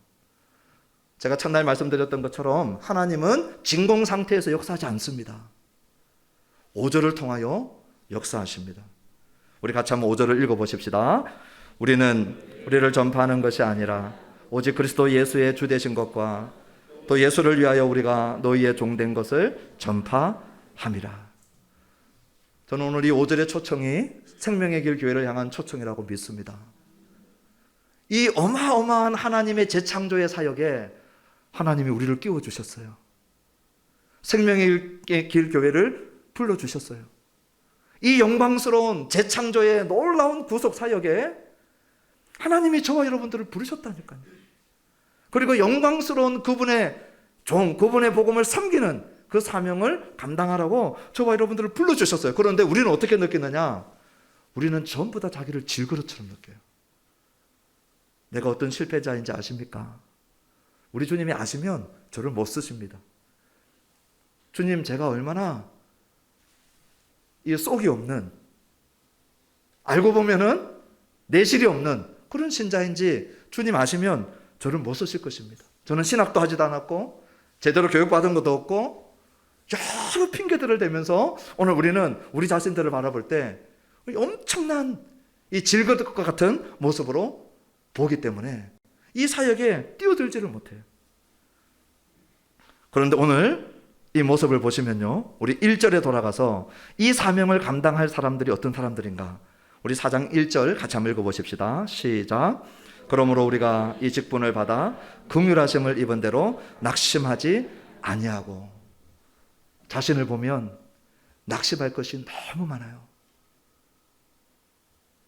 제가 첫날 말씀드렸던 것처럼 하나님은 진공 상태에서 역사하지 않습니다. 5절을 통하여 역사하십니다. 우리 같이 한번 5절을 읽어보십시다. 우리는 우리를 전파하는 것이 아니라 오직 그리스도 예수의 주 되신 것과 또 예수를 위하여 우리가 너희의 종된 것을 전파함이라. 저는 오늘 이 5절의 초청이 생명의 길 교회를 향한 초청이라고 믿습니다. 이 어마어마한 하나님의 재창조의 사역에 하나님이 우리를 끼워주셨어요. 생명의 길 교회를 불러주셨어요. 이 영광스러운 재창조의 놀라운 구속 사역에 하나님이 저와 여러분들을 부르셨다니까요. 그리고 영광스러운 그분의 종, 그분의 복음을 섬기는 그 사명을 감당하라고 저와 여러분들을 불러주셨어요. 그런데 우리는 어떻게 느끼느냐? 우리는 전부 다 자기를 질그릇처럼 느껴요. 내가 어떤 실패자인지 아십니까? 우리 주님이 아시면 저를 못 쓰십니다. 주님, 제가 얼마나 이 쏙이 없는, 알고 보면은 내실이 없는 그런 신자인지 주님 아시면 저를 못 쓰실 것입니다. 저는 신학도 하지도 않았고 제대로 교육받은 것도 없고 여러 핑계들을 대면서 오늘 우리는 우리 자신들을 바라볼 때 엄청난 이 질것과 같은 모습으로 보기 때문에 이 사역에 뛰어들지를 못해요. 그런데 오늘 이 모습을 보시면요, 우리 1절에 돌아가서 이 사명을 감당할 사람들이 어떤 사람들인가? 우리 4장 1절 같이 한번 읽어보십시다. 시작. 그러므로 우리가 이 직분을 받아 긍휼하심을 입은 대로 낙심하지 아니하고. 자신을 보면 낙심할 것이 너무 많아요.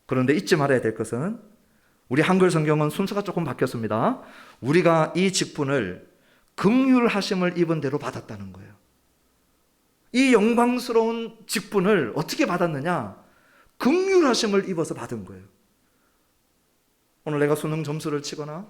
그런데 잊지 말아야 될 것은, 우리 한글 성경은 순서가 조금 바뀌었습니다. 우리가 이 직분을 긍휼하심을 입은 대로 받았다는 거예요. 이 영광스러운 직분을 어떻게 받았느냐? 긍휼하심을 입어서 받은 거예요. 오늘 내가 수능 점수를 치거나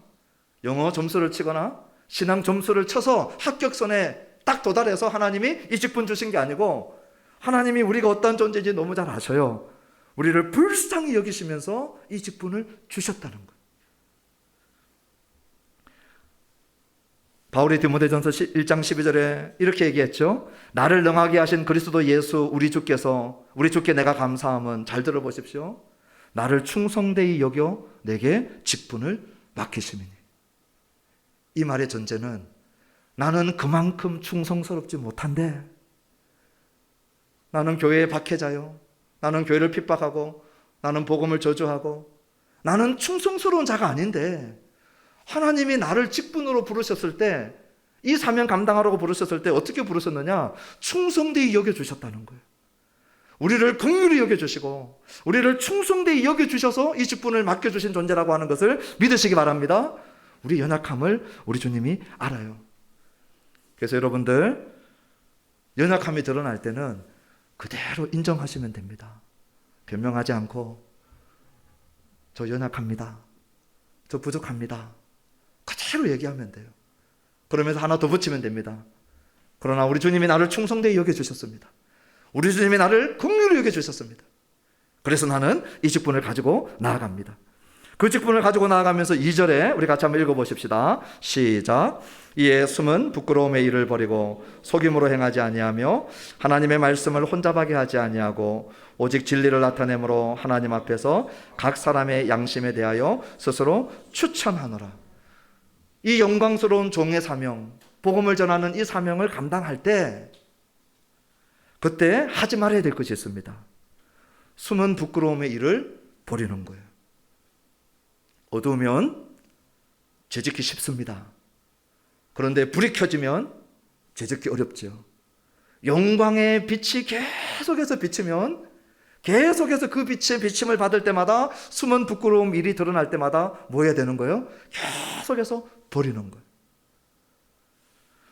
영어 점수를 치거나 신앙 점수를 쳐서 합격선에 딱 도달해서 하나님이 이 직분 주신 게 아니고, 하나님이 우리가 어떤 존재인지 너무 잘 아셔요. 우리를 불쌍히 여기시면서 이 직분을 주셨다는 거예요. 바울이 디모데전서 1장 12절에 이렇게 얘기했죠. 나를 능하게 하신 그리스도 예수 우리 주께 내가 감사함은, 잘 들어보십시오, 나를 충성되이 여겨 내게 직분을 맡기심이니. 이 말의 전제는 나는 그만큼 충성스럽지 못한데, 나는 교회의 박해자요, 나는 교회를 핍박하고, 나는 복음을 저주하고, 나는 충성스러운 자가 아닌데 하나님이 나를 직분으로 부르셨을 때, 이 사명 감당하라고 부르셨을 때 어떻게 부르셨느냐? 충성되이 여겨주셨다는 거예요. 우리를 긍휼히 여겨주시고 우리를 충성되이 여겨주셔서 이 직분을 맡겨주신 존재라고 하는 것을 믿으시기 바랍니다. 우리 연약함을 우리 주님이 알아요. 그래서 여러분들, 연약함이 드러날 때는 그대로 인정하시면 됩니다. 변명하지 않고 저 연약합니다. 저 부족합니다. 그대로 얘기하면 돼요. 그러면서 하나 더 붙이면 됩니다. 그러나 우리 주님이 나를 충성되게 여겨주셨습니다. 우리 주님이 나를 긍휼히 여겨주셨습니다. 그래서 나는 이 직분을 가지고 나아갑니다. 그 직분을 가지고 나아가면서 2절에 우리 같이 한번 읽어보십시다. 시작. 이에 숨은 부끄러움의 일을 버리고 속임으로 행하지 아니하며 하나님의 말씀을 혼잡하게 하지 아니하고 오직 진리를 나타내므로 하나님 앞에서 각 사람의 양심에 대하여 스스로 추천하노라. 이 영광스러운 종의 사명, 복음을 전하는 이 사명을 감당할 때 그때 하지 말아야 될 것이 있습니다. 숨은 부끄러움의 일을 버리는 거예요. 어두우면 죄짓기 쉽습니다. 그런데 불이 켜지면 죄짓기 어렵죠. 영광의 빛이 계속해서 비치면 계속해서 그 빛의 비침을 받을 때마다 숨은 부끄러움 일이 드러날 때마다 뭐 해야 되는 거예요? 계속해서 버리는 거예요.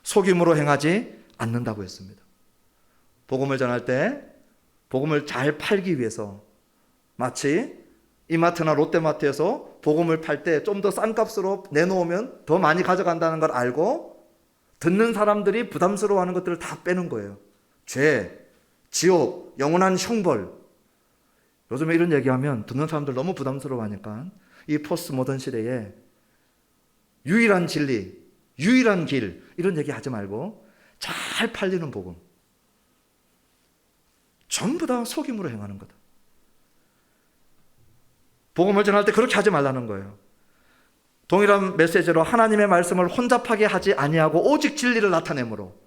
속임으로 행하지 않는다고 했습니다. 복음을 전할 때 복음을 잘 팔기 위해서 마치 이마트나 롯데마트에서 복음을 팔 때 좀 더 싼 값으로 내놓으면 더 많이 가져간다는 걸 알고 듣는 사람들이 부담스러워하는 것들을 다 빼는 거예요. 죄, 지옥, 영원한 형벌. 요즘에 이런 얘기하면 듣는 사람들 너무 부담스러워하니까 이 포스트 모던 시대에 유일한 진리, 유일한 길 이런 얘기 하지 말고 잘 팔리는 복음. 전부 다 속임으로 행하는 거다. 복음을 전할 때 그렇게 하지 말라는 거예요. 동일한 메시지로 하나님의 말씀을 혼잡하게 하지 아니하고 오직 진리를 나타내므로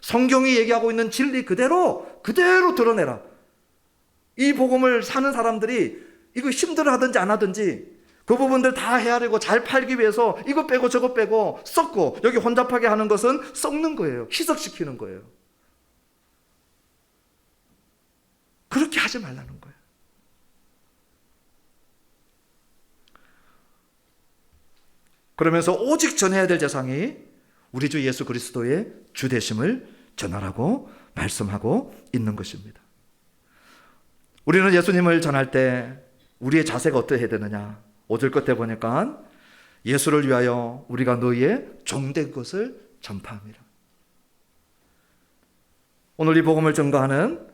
성경이 얘기하고 있는 진리 그대로 드러내라. 이 복음을 사는 사람들이 이거 힘들어 하든지 안 하든지 그 부분들 다 헤아리고 잘 팔기 위해서 이거 빼고 저거 빼고 썩고 여기 혼잡하게 하는 것은 썩는 거예요. 희석시키는 거예요. 그렇게 하지 말라는 거예요. 그러면서 오직 전해야 될 재상이 우리 주 예수 그리스도의 주되심을 전하라고 말씀하고 있는 것입니다. 우리는 예수님을 전할 때 우리의 자세가 어떠해야 되느냐? 5절 끝에 보니까 예수를 위하여 우리가 너희의 종된 것을 전파함이라. 오늘 이 복음을 전가하는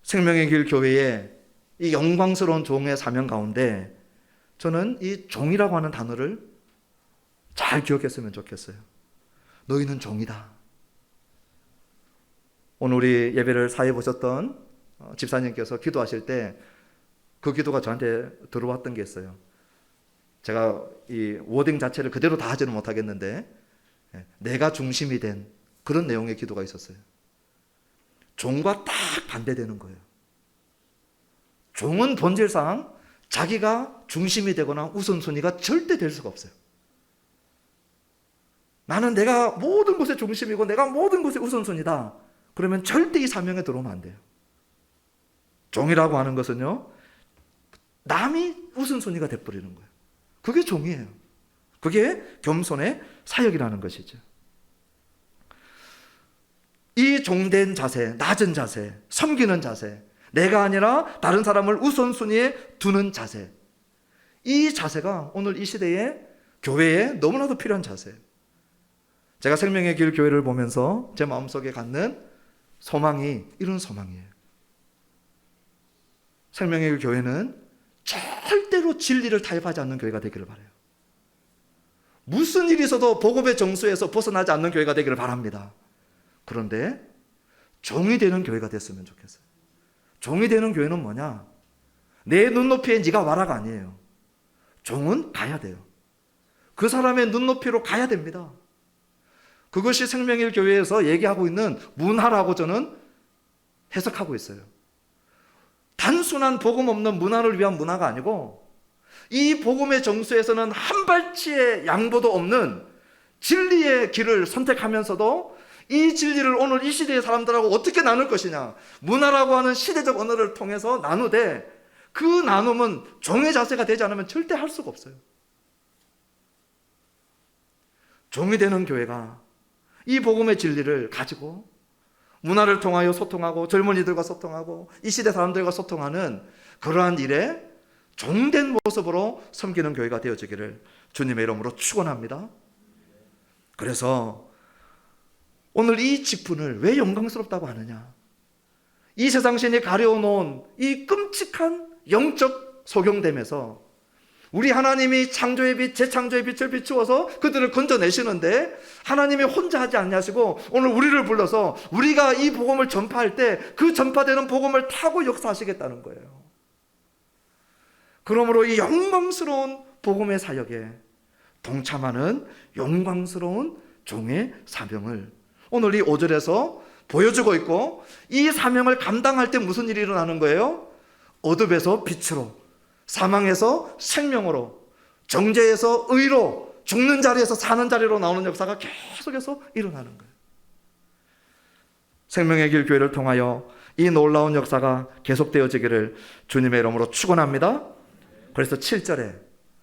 생명의 길 교회의 이 영광스러운 종의 사명 가운데 저는 이 종이라고 하는 단어를 잘 기억했으면 좋겠어요. 너희는 종이다. 오늘 우리 예배를 사회 보셨던 집사님께서 기도하실 때 그 기도가 저한테 들어왔던 게 있어요. 제가 이 워딩 자체를 그대로 다 하지는 못하겠는데 내가 중심이 된 그런 내용의 기도가 있었어요. 종과 딱 반대되는 거예요. 종은 본질상 자기가 중심이 되거나 우선순위가 절대 될 수가 없어요. 나는 내가 모든 것의 중심이고 내가 모든 것의 우선순위다. 그러면 절대 이 사명에 들어오면 안 돼요. 종이라고 하는 것은요, 남이 우선순위가 돼버리는 거예요. 그게 종이에요. 그게 겸손의 사역이라는 것이죠. 이 종된 자세, 낮은 자세, 섬기는 자세, 내가 아니라 다른 사람을 우선순위에 두는 자세, 이 자세가 오늘 이 시대에 교회에 너무나도 필요한 자세예요. 제가 생명의 길 교회를 보면서 제 마음속에 갖는 소망이 이런 소망이에요. 생명의 길 교회는 절대로 진리를 타협하지 않는 교회가 되기를 바라요. 무슨 일이 있어도 복음의 정수에서 벗어나지 않는 교회가 되기를 바랍니다. 그런데 종이 되는 교회가 됐으면 좋겠어요. 종이 되는 교회는 뭐냐? 내 눈높이에 네가 와라가 아니에요. 종은 가야 돼요. 그 사람의 눈높이로 가야 됩니다. 그것이 생명의 교회에서 얘기하고 있는 문화라고 저는 해석하고 있어요. 단순한 복음 없는 문화를 위한 문화가 아니고 이 복음의 정수에서는 한 발치의 양보도 없는 진리의 길을 선택하면서도 이 진리를 오늘 이 시대의 사람들하고 어떻게 나눌 것이냐, 문화라고 하는 시대적 언어를 통해서 나누되 그 나눔은 종의 자세가 되지 않으면 절대 할 수가 없어요. 종이 되는 교회가 이 복음의 진리를 가지고 문화를 통하여 소통하고 젊은이들과 소통하고 이 시대 사람들과 소통하는 그러한 일에 종된 모습으로 섬기는 교회가 되어지기를 주님의 이름으로 축원합니다. 그래서 오늘 이 직분을 왜 영광스럽다고 하느냐? 이 세상 신이 가려놓은 이 끔찍한 영적 소경됨에서 우리 하나님이 창조의 빛, 재창조의 빛을 비추어서 그들을 건져내시는데 하나님이 혼자 하지 않냐시고 오늘 우리를 불러서 우리가 이 복음을 전파할 때 그 전파되는 복음을 타고 역사하시겠다는 거예요. 그러므로 이 영광스러운 복음의 사역에 동참하는 영광스러운 종의 사명을 오늘 이 5절에서 보여주고 있고, 이 사명을 감당할 때 무슨 일이 일어나는 거예요? 어둠에서 빛으로, 사망에서 생명으로, 정죄에서 의로, 죽는 자리에서 사는 자리로 나오는 역사가 계속해서 일어나는 거예요. 생명의 길 교회를 통하여 이 놀라운 역사가 계속되어지기를 주님의 이름으로 축원합니다. 그래서 7절에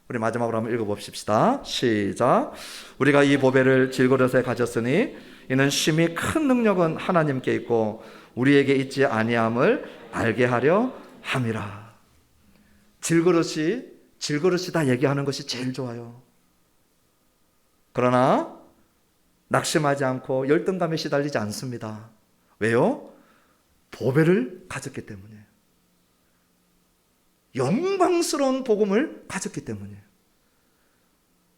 우리 마지막으로 한번 읽어봅시다. 시작. 우리가 이 보배를 질그릇에 가졌으니 이는 심히 큰 능력은 하나님께 있고 우리에게 있지 아니함을 알게 하려 함이라. 질그릇이 다 얘기하는 것이 제일 좋아요. 그러나 낙심하지 않고 열등감에 시달리지 않습니다. 왜요? 보배를 가졌기 때문이에요. 영광스러운 복음을 가졌기 때문이에요.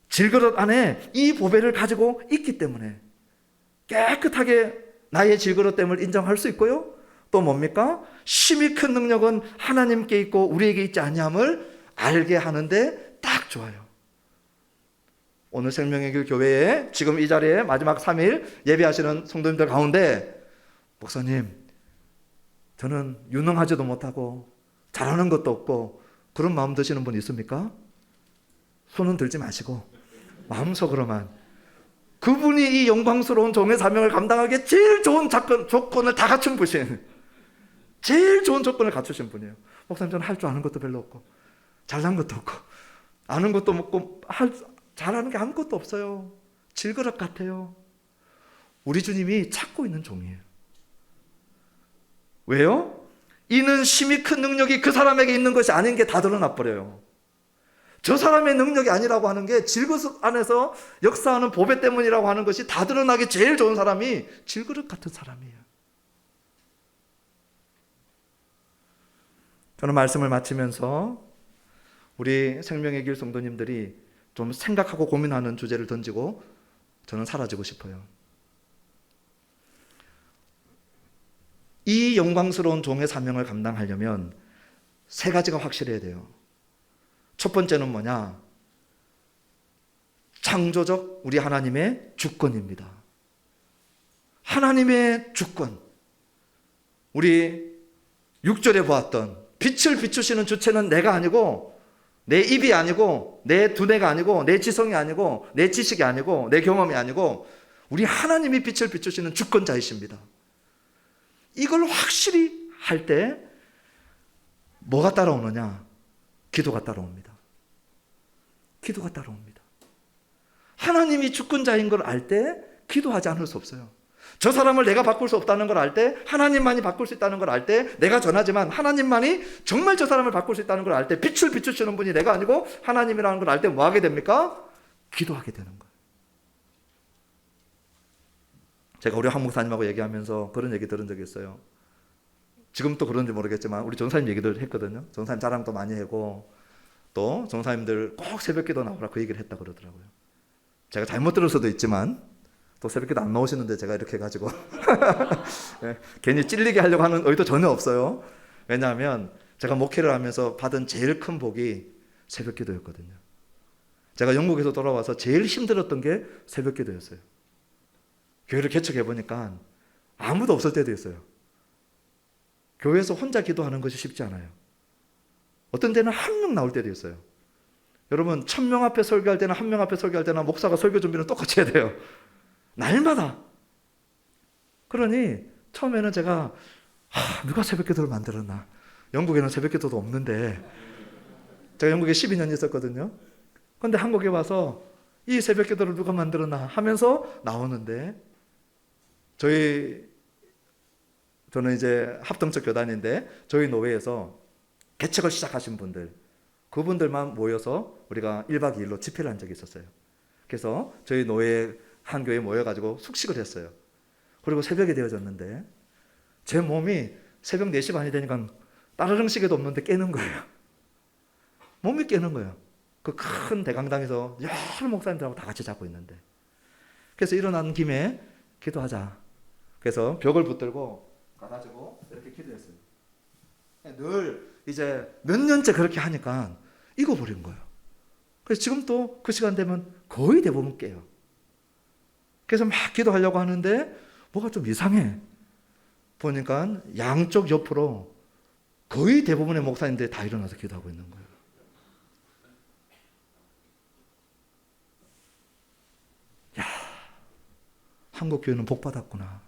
질그릇 안에 이 보배를 가지고 있기 때문에 깨끗하게 나의 질그릇됨을 인정할 수 있고요. 또 뭡니까? 심히 큰 능력은 하나님께 있고 우리에게 있지 아니함을 알게 하는데 딱 좋아요. 오늘 생명의 길 교회에 지금 이 자리에 마지막 3일 예배하시는 성도님들 가운데 목사님, 저는 유능하지도 못하고 잘하는 것도 없고 그런 마음 드시는 분 있습니까? 손은 들지 마시고 마음속으로만 그분이 이 영광스러운 종의 사명을 감당하기에 제일 좋은 조건을 다 갖춘 분이에요. 제일 좋은 조건을 갖추신 분이에요. 목사님, 저는 할 줄 아는 것도 별로 없고 잘난 것도 없고 아는 것도 없고 잘하는 게 아무것도 없어요. 질그릇 같아요. 우리 주님이 찾고 있는 종이에요. 왜요? 이는 심히 큰 능력이 그 사람에게 있는 것이 아닌 게 다 드러나 버려요. 저 사람의 능력이 아니라고 하는 게 질그릇 안에서 역사하는 보배 때문이라고 하는 것이 다 드러나기 제일 좋은 사람이 질그릇 같은 사람이에요. 저는 말씀을 마치면서 우리 생명의 길 성도님들이 좀 생각하고 고민하는 주제를 던지고 저는 사라지고 싶어요. 이 영광스러운 종의 사명을 감당하려면 세 가지가 확실해야 돼요. 첫 번째는 뭐냐? 창조적 우리 하나님의 주권입니다. 하나님의 주권. 우리 6절에 보았던 빛을 비추시는 주체는 내가 아니고 내 입이 아니고 내 두뇌가 아니고 내 지성이 아니고 내 지식이 아니고 내 경험이 아니고 우리 하나님이 빛을 비추시는 주권자이십니다. 이걸 확실히 할 때 뭐가 따라오느냐? 기도가 따라옵니다. 기도가 따라옵니다. 하나님이 주권자인 걸 알 때 기도하지 않을 수 없어요. 저 사람을 내가 바꿀 수 없다는 걸 알 때, 하나님만이 바꿀 수 있다는 걸 알 때, 내가 전하지만 하나님만이 정말 저 사람을 바꿀 수 있다는 걸 알 때, 빛을 비추시는 분이 내가 아니고 하나님이라는 걸 알 때 뭐 하게 됩니까? 기도하게 되는 거예요. 제가 우리 한 목사님하고 얘기하면서 그런 얘기 들은 적이 있어요. 지금 또 그런지 모르겠지만 우리 전사님 얘기들 했거든요. 전사님 자랑도 많이 하고 또 전사님들 꼭 새벽기도 나오라 그 얘기를 했다 그러더라고요. 제가 잘못 들을 수도 있지만 또 새벽기도 안 나오시는데 제가 이렇게 해가지고 네, 괜히 찔리게 하려고 하는 의도 전혀 없어요. 왜냐하면 제가 목회를 하면서 받은 제일 큰 복이 새벽기도였거든요. 제가 영국에서 돌아와서 제일 힘들었던 게 새벽기도였어요. 교회를 개척해보니까 아무도 없을 때도 있어요. 교회에서 혼자 기도하는 것이 쉽지 않아요. 어떤 때는 한 명 나올 때도 있어요. 여러분 1000명 앞에 설교할 때나 1명 앞에 설교할 때나 목사가 설교 준비는 똑같이 해야 돼요. 날마다. 그러니 처음에는 제가 누가 새벽기도를 만들었나. 영국에는 새벽기도도 없는데 제가 영국에 12년 있었거든요. 그런데 한국에 와서 이 새벽기도를 누가 만들었나 하면서 나오는데 저희 저는 이제 합동적 교단인데 저희 노회에서 개척을 시작하신 분들, 그분들만 모여서 우리가 1박 2일로 집회를 한 적이 있었어요. 그래서 저희 노회 한 교회에 모여가지고 숙식을 했어요. 그리고 새벽이 되어졌는데 제 몸이 새벽 4시 반이 되니까 따르릉 시계도 없는데 깨는 거예요. 몸이 깨는 거예요. 그 큰 대강당에서 여러 목사님들하고 다 같이 자고 있는데. 그래서 일어난 김에 기도하자. 그래서 벽을 붙들고 가가지고 이렇게 기도했어요. 늘 이제 몇 년째 그렇게 하니까 익어버린 거예요. 그래서 지금 또 그 시간 되면 거의 대부분 깨요. 그래서 막 기도하려고 하는데 뭐가 좀 이상해. 보니까 양쪽 옆으로 거의 대부분의 목사님들이 다 일어나서 기도하고 있는 거예요. 야, 한국 교회는 복 받았구나.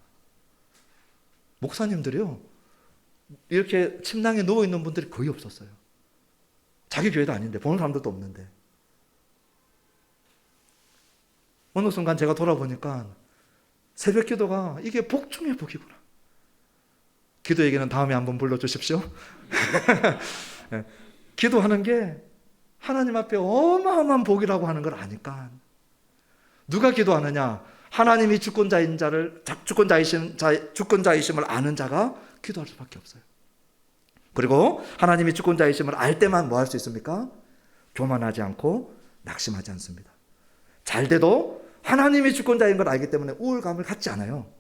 목사님들이요, 이렇게 침낭에 누워 있는 분들이 거의 없었어요. 자기 교회도 아닌데, 보는 사람들도 없는데. 어느 순간 제가 돌아보니까 새벽 기도가 이게 복 중의 복이구나. 기도 얘기는 다음에 한번 불러주십시오. 네. 기도하는 게 하나님 앞에 어마어마한 복이라고 하는 걸 아니까. 누가 기도하느냐? 하나님이 주권자이심을 아는 자가 기도할 수밖에 없어요. 그리고 하나님이 주권자이심을 알 때만 뭐 할 수 있습니까? 교만하지 않고 낙심하지 않습니다. 잘 돼도 하나님이 주권자인 걸 알기 때문에 우울감을 갖지 않아요.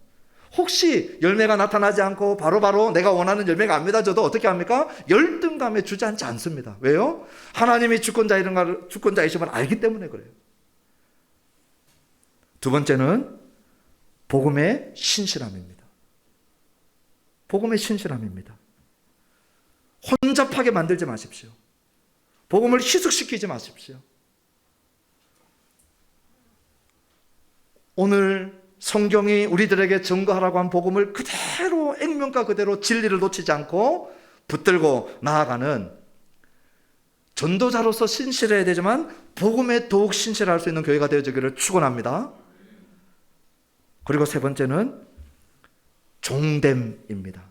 혹시 열매가 나타나지 않고 바로바로 내가 원하는 열매가 안 맺어져도 어떻게 합니까? 열등감에 주저앉지 않습니다. 왜요? 하나님이 주권자이심을 알기 때문에 그래요. 두 번째는 복음의 신실함입니다. 복음의 신실함입니다. 혼잡하게 만들지 마십시오. 복음을 희석시키지 마십시오. 오늘 성경이 우리들에게 증거하라고 한 복음을 그대로 액면가 그대로 진리를 놓치지 않고 붙들고 나아가는 전도자로서 신실해야 되지만 복음에 더욱 신실할 수 있는 교회가 되어지기를 축원합니다. 그리고 세 번째는 종됨입니다.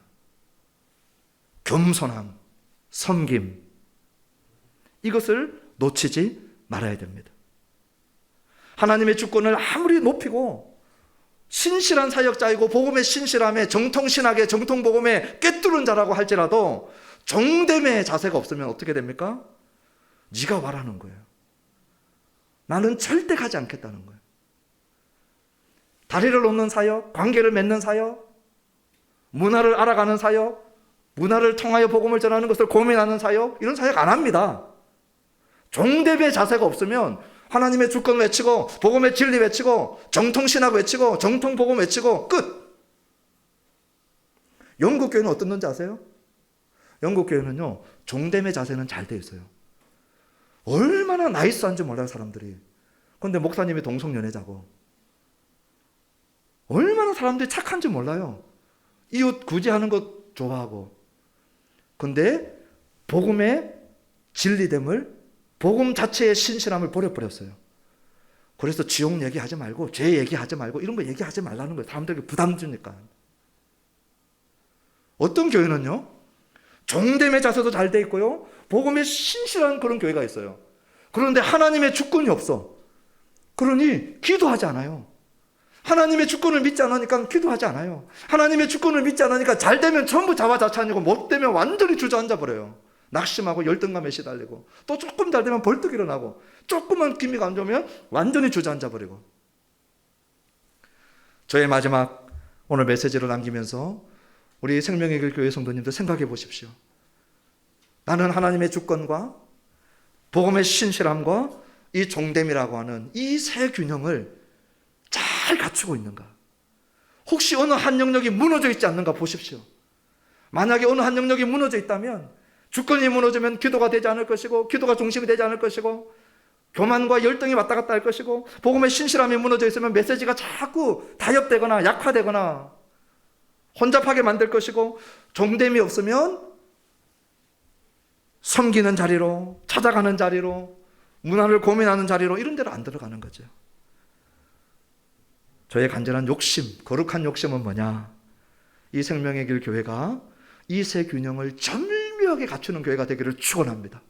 겸손함, 섬김, 이것을 놓치지 말아야 됩니다. 하나님의 주권을 아무리 높이고 신실한 사역자이고 복음의 신실함에 정통신학에 정통복음에 꿰뚫은 자라고 할지라도 종됨의 자세가 없으면 어떻게 됩니까? 네가 와라는 거예요. 나는 절대 가지 않겠다는 거예요. 다리를 놓는 사역, 관계를 맺는 사역, 문화를 알아가는 사역, 문화를 통하여 복음을 전하는 것을 고민하는 사역, 이런 사역 안 합니다. 종됨의 자세가 없으면 하나님의 주권 외치고 복음의 진리 외치고 정통신학 외치고 정통복음 외치고 끝. 영국 교회는 어떻는지 아세요? 영국 교회는요, 종됨의 자세는 잘 돼 있어요. 얼마나 나이스한지 몰라요, 사람들이. 그런데 목사님이 동성연애자고 얼마나 사람들이 착한지 몰라요. 이웃 구제하는 것 좋아하고. 근데 복음의 진리됨을, 복음 자체의 신실함을 버려버렸어요. 그래서 지옥 얘기하지 말고 죄 얘기하지 말고 이런 거 얘기하지 말라는 거예요. 사람들에게 부담 주니까. 어떤 교회는요, 종됨의 자세도 잘 돼 있고요, 복음에 신실한 그런 교회가 있어요. 그런데 하나님의 주권이 없어. 그러니 기도하지 않아요. 하나님의 주권을 믿지 않으니까 기도하지 않아요. 하나님의 주권을 믿지 않으니까 잘 되면 전부 자화자찬이고 못 되면 완전히 주저앉아 버려요. 낙심하고 열등감에 시달리고, 또 조금 잘 되면 벌떡 일어나고, 조금만 기미가 안 좋으면 완전히 주저앉아 버리고. 저의 마지막 오늘 메시지를 남기면서 우리 생명의 길 교회 성도님들 생각해 보십시오. 나는 하나님의 주권과 복음의 신실함과 이 종됨이라고 하는 이 세 균형을 잘 갖추고 있는가? 혹시 어느 한 영역이 무너져 있지 않는가 보십시오. 만약에 어느 한 영역이 무너져 있다면, 주권이 무너지면 기도가 되지 않을 것이고, 기도가 중심이 되지 않을 것이고, 교만과 열등이 왔다 갔다 할 것이고, 복음의 신실함이 무너져 있으면 메시지가 자꾸 타협되거나 약화되거나 혼잡하게 만들 것이고, 종됨이 없으면 섬기는 자리로, 찾아가는 자리로, 문화를 고민하는 자리로, 이런 데로 안 들어가는 거죠. 저의 간절한 욕심, 거룩한 욕심은 뭐냐? 이 생명의 길 교회가 이 세 균형을 절묘하게 갖추는 교회가 되기를 축원합니다.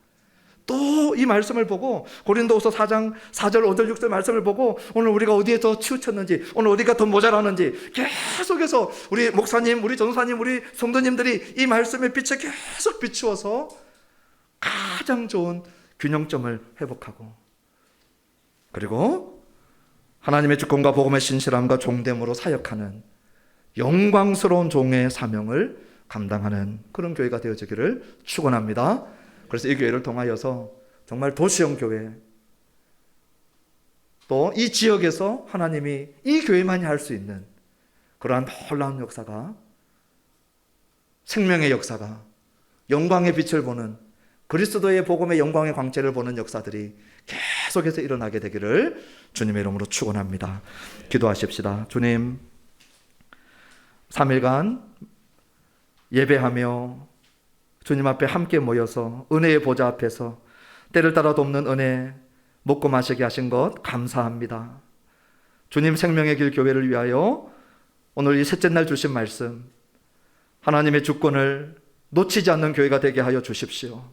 또 이 말씀을 보고 고린도후서 4장 4절 5절 6절 말씀을 보고 오늘 우리가 어디에 더 치우쳤는지, 오늘 어디가 더 모자라는지 계속해서 우리 목사님, 우리 전사님, 우리 성도님들이 이 말씀의 빛에 계속 비추어서 가장 좋은 균형점을 회복하고, 그리고 하나님의 주권과 복음의 신실함과 종됨으로 사역하는 영광스러운 종의 사명을 감당하는 그런 교회가 되어지기를 축원합니다. 그래서 이 교회를 통하여서 정말 도시형 교회, 또 이 지역에서 하나님이 이 교회만이 할 수 있는 그러한 놀라운 역사가, 생명의 역사가, 영광의 빛을 보는, 그리스도의 복음의 영광의 광채를 보는 역사들이 계속해서 일어나게 되기를 주님의 이름으로 축원합니다. 기도하십시다. 주님, 3일간 예배하며 주님 앞에 함께 모여서 은혜의 보좌 앞에서 때를 따라 돕는 은혜 먹고 마시게 하신 것 감사합니다. 주님, 생명의 길 교회를 위하여 오늘 이 셋째 날 주신 말씀, 하나님의 주권을 놓치지 않는 교회가 되게 하여 주십시오.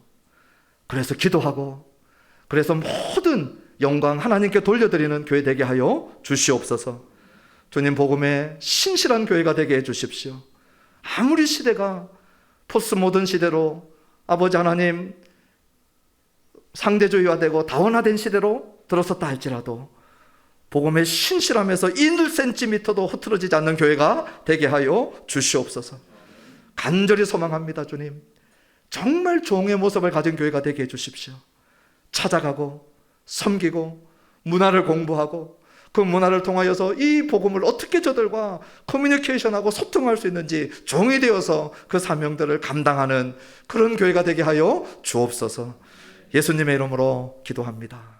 그래서 기도하고, 그래서 모든 영광 하나님께 돌려드리는 교회 되게 하여 주시옵소서. 주님, 복음의 신실한 교회가 되게 해 주십시오. 아무리 시대가 포스트 모던 시대로, 아버지 하나님 상대주의화되고 다원화된 시대로 들어섰다 할지라도 복음의 신실함에서 1cm도 흐트러지지 않는 교회가 되게 하여 주시옵소서. 간절히 소망합니다. 주님, 정말 종의 모습을 가진 교회가 되게 해주십시오. 찾아가고 섬기고 문화를 공부하고 그 문화를 통하여서 이 복음을 어떻게 저들과 커뮤니케이션하고 소통할 수 있는지 종이 되어서 그 사명들을 감당하는 그런 교회가 되게 하여 주옵소서. 예수님의 이름으로 기도합니다.